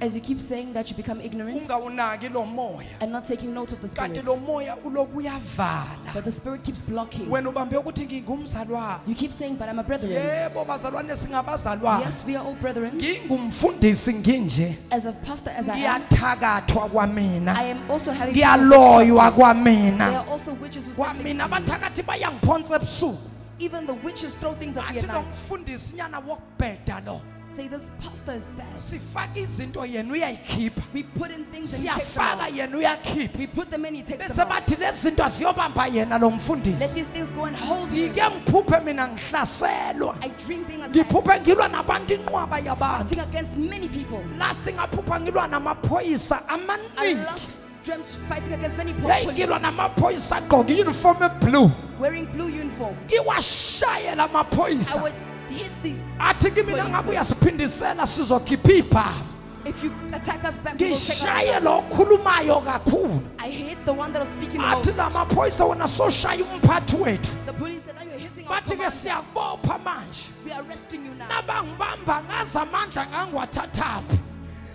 As you keep saying that, you become ignorant Ungawunaki lo moya. and not taking note of the Kanti spirit. lo moya uloku uyavala. But the spirit keeps blocking. Wena ubambe ukuthi ngingumzalwane. You keep saying, but I'm a brethren. Yebo bazalwane singabazalwane. Yes, we are all brethren. Ngingumfundisi nginje. As a pastor, as I am, Ngiyathakathwa kwamina. I am also having Ngiyaloywa There kwamina. are also witches who stand Kwamina next to me. abathakathi bayangiphonsa ebusuku. Even the witches throw things at me Athi at night. nomfundisi nyana wokubheda lo. Say, this pastor is bad. Sifaka izinto yena uyayikhipha. We put in things and he takes them Siyafaka out. yena uyakhipha. We put them in, he takes Bese them out. bathi lezi zinto aziyobamba yena lo Let mfundisi. these things go and hold him. Ngike ngiphuphe mina ngihlaselwa. I dream being attacked. Ngiphuphe ngilwa nabantu inqwaba yabantu. Fighting against many people. Last thing aphupha ngilwa namaphoyisa I amaningi. last dreamt fighting against many Hey ngilwa police namaphoyisa agqoke uniform eblue. wearing blue uniforms. Ngiwashayela I amaphoyisa. would hit these. Athi kimi Policemen. ngabe uyasiphindisela sizokhipha ipha. If you attack us back, we will take Ngishaye our lo guns. khulumayo kakhulu. I hate the one that was speaking the Athi most. lamaphoyisa wona soshaya umphathi wethu. The police said, now you're hitting our Bathi ke commander. siyakubopha manje. We are arresting you now. Nabangibamba ngazi amandla ngangiwathathaphi.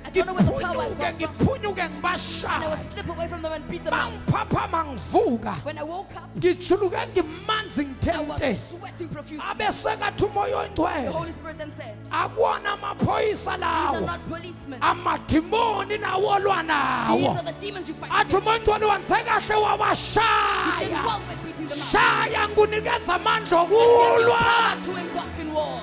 I don't know where the power I Ngiphunyuke got from. ngiphunyuke And I ngibashaya. would slip away from them and beat them up. Bangiphaphama ngivuka. When I woke up, Ngijuluke ngimanzi I was ngithente. sweating profusely. Abesekathi umoya The oyingcwele. Holy Spirit then said, these Akuwona amaphoyisa are lawo. not policemen. Amadimoni nawo olwa These nawo. are the demons you fight Athi against. umoya oyingcwele wenze kahle You did wabashaya. well by beating them up. Shaya ngunikeza amandla And give you okulwa. power to embark in war.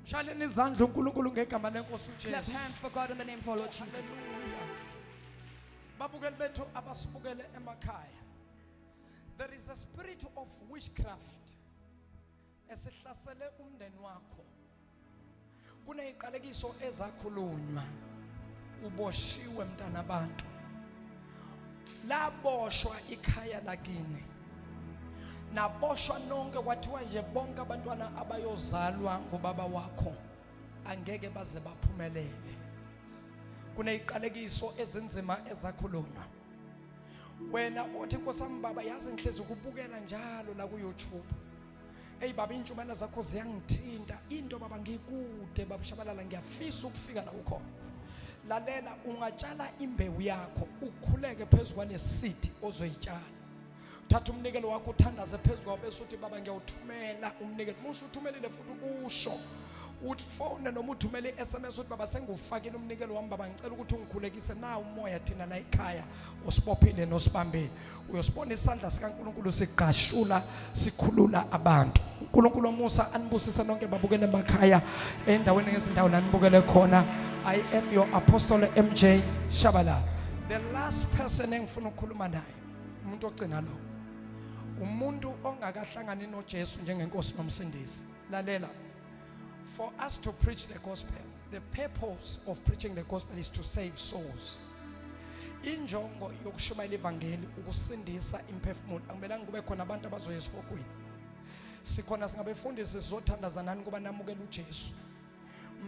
Mshaleni izandla uNkulunkulu ngegama lenkosi Clap uJesu. hands for God in the name of our Lord Jesus. Babukeli bethu abasibukele emakhaya. There is a spirit of witchcraft esihlasele umndeni wakho. Kuneziqalekiso ezakhulunywa. Uboshiwe mntana abantu. Laboshwa ikhaya lakini. Naboshwa nonke kwathiwa nje bonke abantwana abayozalwa ngubaba wakho angeke baze baphumelele. Kuneziqalekiso ezinzima ezakhulunywa. Wena uthi nkosami baba yazi ngihlezi ukubukela njalo la ku YouTube. Hey baba intshumayelo zakho ziyangithinta. Into baba ngikude babushabalala ngiyafisa ukufika la ukhona. Lalela ungatshala imbewu yakho ukhuleke phezulu kwanesidi ozoyitshala. Thatha umnikelo wakho uthandaze phezulu kwawo bese uthi baba ngiyawuthumela umnikelo. Musu uthumelile futhi usho. Uthi phone noma uthumele iSMS uthi baba sengufakile umnikelo wami baba ngicela ukuthi ungikhulekise na umoya thina la ekhaya usibophile nosibambile. Uyosibona isandla sikaNkulunkulu siqashula sikhulula abantu. uNkulunkulu omusa anibusise nonke babukele emakhaya endaweni ngezindawo la nibukele khona. I am your apostle MJ Shabala. The last person engifuna ukukhuluma naye umuntu ogcina lo. Umuntu ongakahlangani noJesu njengenkosi nomsindisi. Lalela. For us to preach the gospel, the purpose of preaching the gospel is to save souls. injongo yokushumayela ivangeli ukusindisa imphefumulo. Akumelanga kube khona abantu abazoya esihogweni. Sikhona singabefundisi sizothandaza nani kuba namukela uJesu.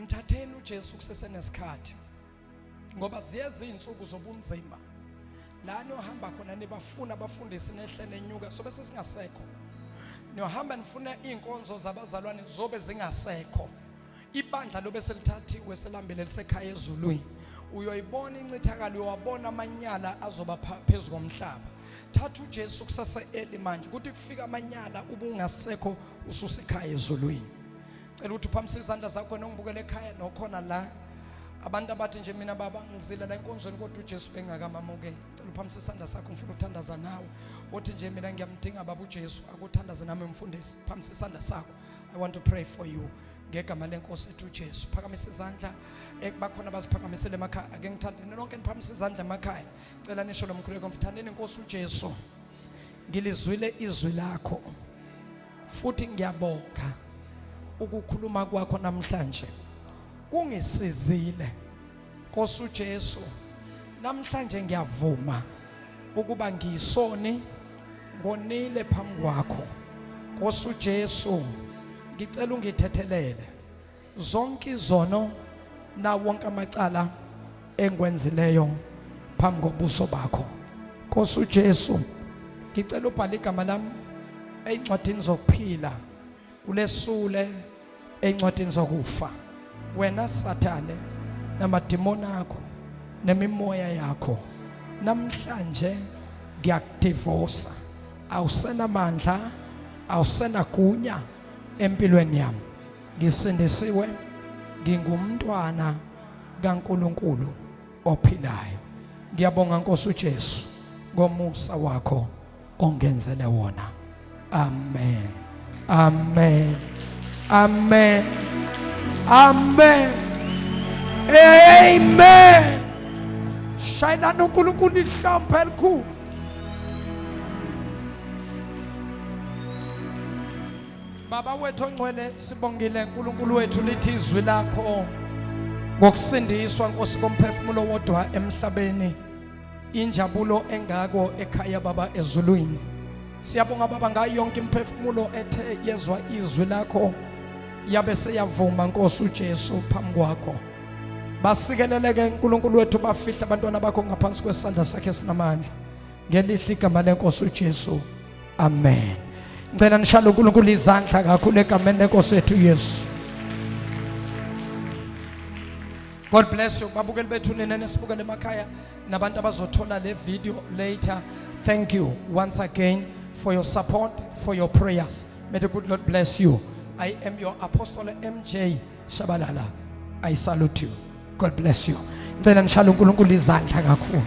Mthatheni uJesu kusesenesikhathi. Ngoba ziyezinsuku zobunzima. Lana ohamba khona nibafuna abafundisi nehlele enyuka sobe sesingasekho. Niyohamba nifuna inkonzo zabazalwane zobe zingasekho. Ibandla lobe selithathiwe selambele lisekhaya ezulwini. Uyoyibona incithakalo, uyawabona amanyala azoba phezulu komhlaba. Thatha uJesu kusase eli manje kuthi kufika amanyala ubungasekho ususekhaya ezulwini. Cela ukuthi uphamise izandla zakho nongibukele ekhaya nokhona la. Abantu abathi nje mina baba ngizila la enkonzweni kodwa uJesu bengakamamukeli. Cela uphamise isandla sakho ngifuna ukuthandaza nawe. Uthi nje mina ngiyamdinga baba uJesu akuthandaze nami mfundisi. Phamise isandla sakho. I want to pray for you. Ngegama lenkosi ethu uJesu. Phakamisa izandla ekubakhona baziphakamisele emakhaya. Ake ngithandeni nonke niphakamisa izandla emakhaya. Cela nisho lomkhuleko mthandeni inkosi uJesu. Ngilizwile izwi lakho. Futhi ngiyabonga ukukhuluma kwakho namhlanje. Kungisizile Nkosi uJesu. Namhlanje ngiyavuma ukuba ngiyisoni ngonile phambi kwakho. Nkosi uJesu ngicela ungithethelele zonke izono na wonke amacala engwenzileyo phambi kobuso bakho. Nkosi uJesu ngicela ubhale igama lami eincwadini zokuphila ulesule eincwadini zokufa. Wena Sathane namadimoni akho nemimoya yakho namhlanje ngiyakudivosa. Awusenamandla, awusenagunya empilweni yami. Ngisindisiwe, ngingumntwana kaNkulunkulu ophilayo. Ngiyabonga Nkosi uJesu ngomusa wakho ongenzele wona. Amen. Amen. Amen. Amen. Amen. Shayina uNkulunkulu ihlombe elikhulu. Baba wethu ongcwele sibongile uNkulunkulu wethu lithi izwi lakho ngokusindiswa Nkosi komphefumulo wodwa emhlabeni injabulo engako ekhaya baba ezulwini. Siyabonga baba ngayo yonke imphefumulo ethe yezwa izwi lakho yabe seyavuma Nkosi uJesu phambi kwakho. Basikeleleke uNkulunkulu wethu bafihla abantwana bakho ngaphansi kwesandla sakhe sinamandla. Ngelihle igama lenkosi uJesu. Amen. Ngicela nishalo uNkulunkulu izandla kakhulu egameni lenkosi yethu Yesu. God bless you. Babukeli bethu nene sibukele emakhaya nabantu abazothola le video later. Thank you once again for your support, for your prayers. May the good Lord bless you. I am your apostle MJ Shabalala. I salute you. God bless you. Ngicela nishalo uNkulunkulu izandla kakhulu.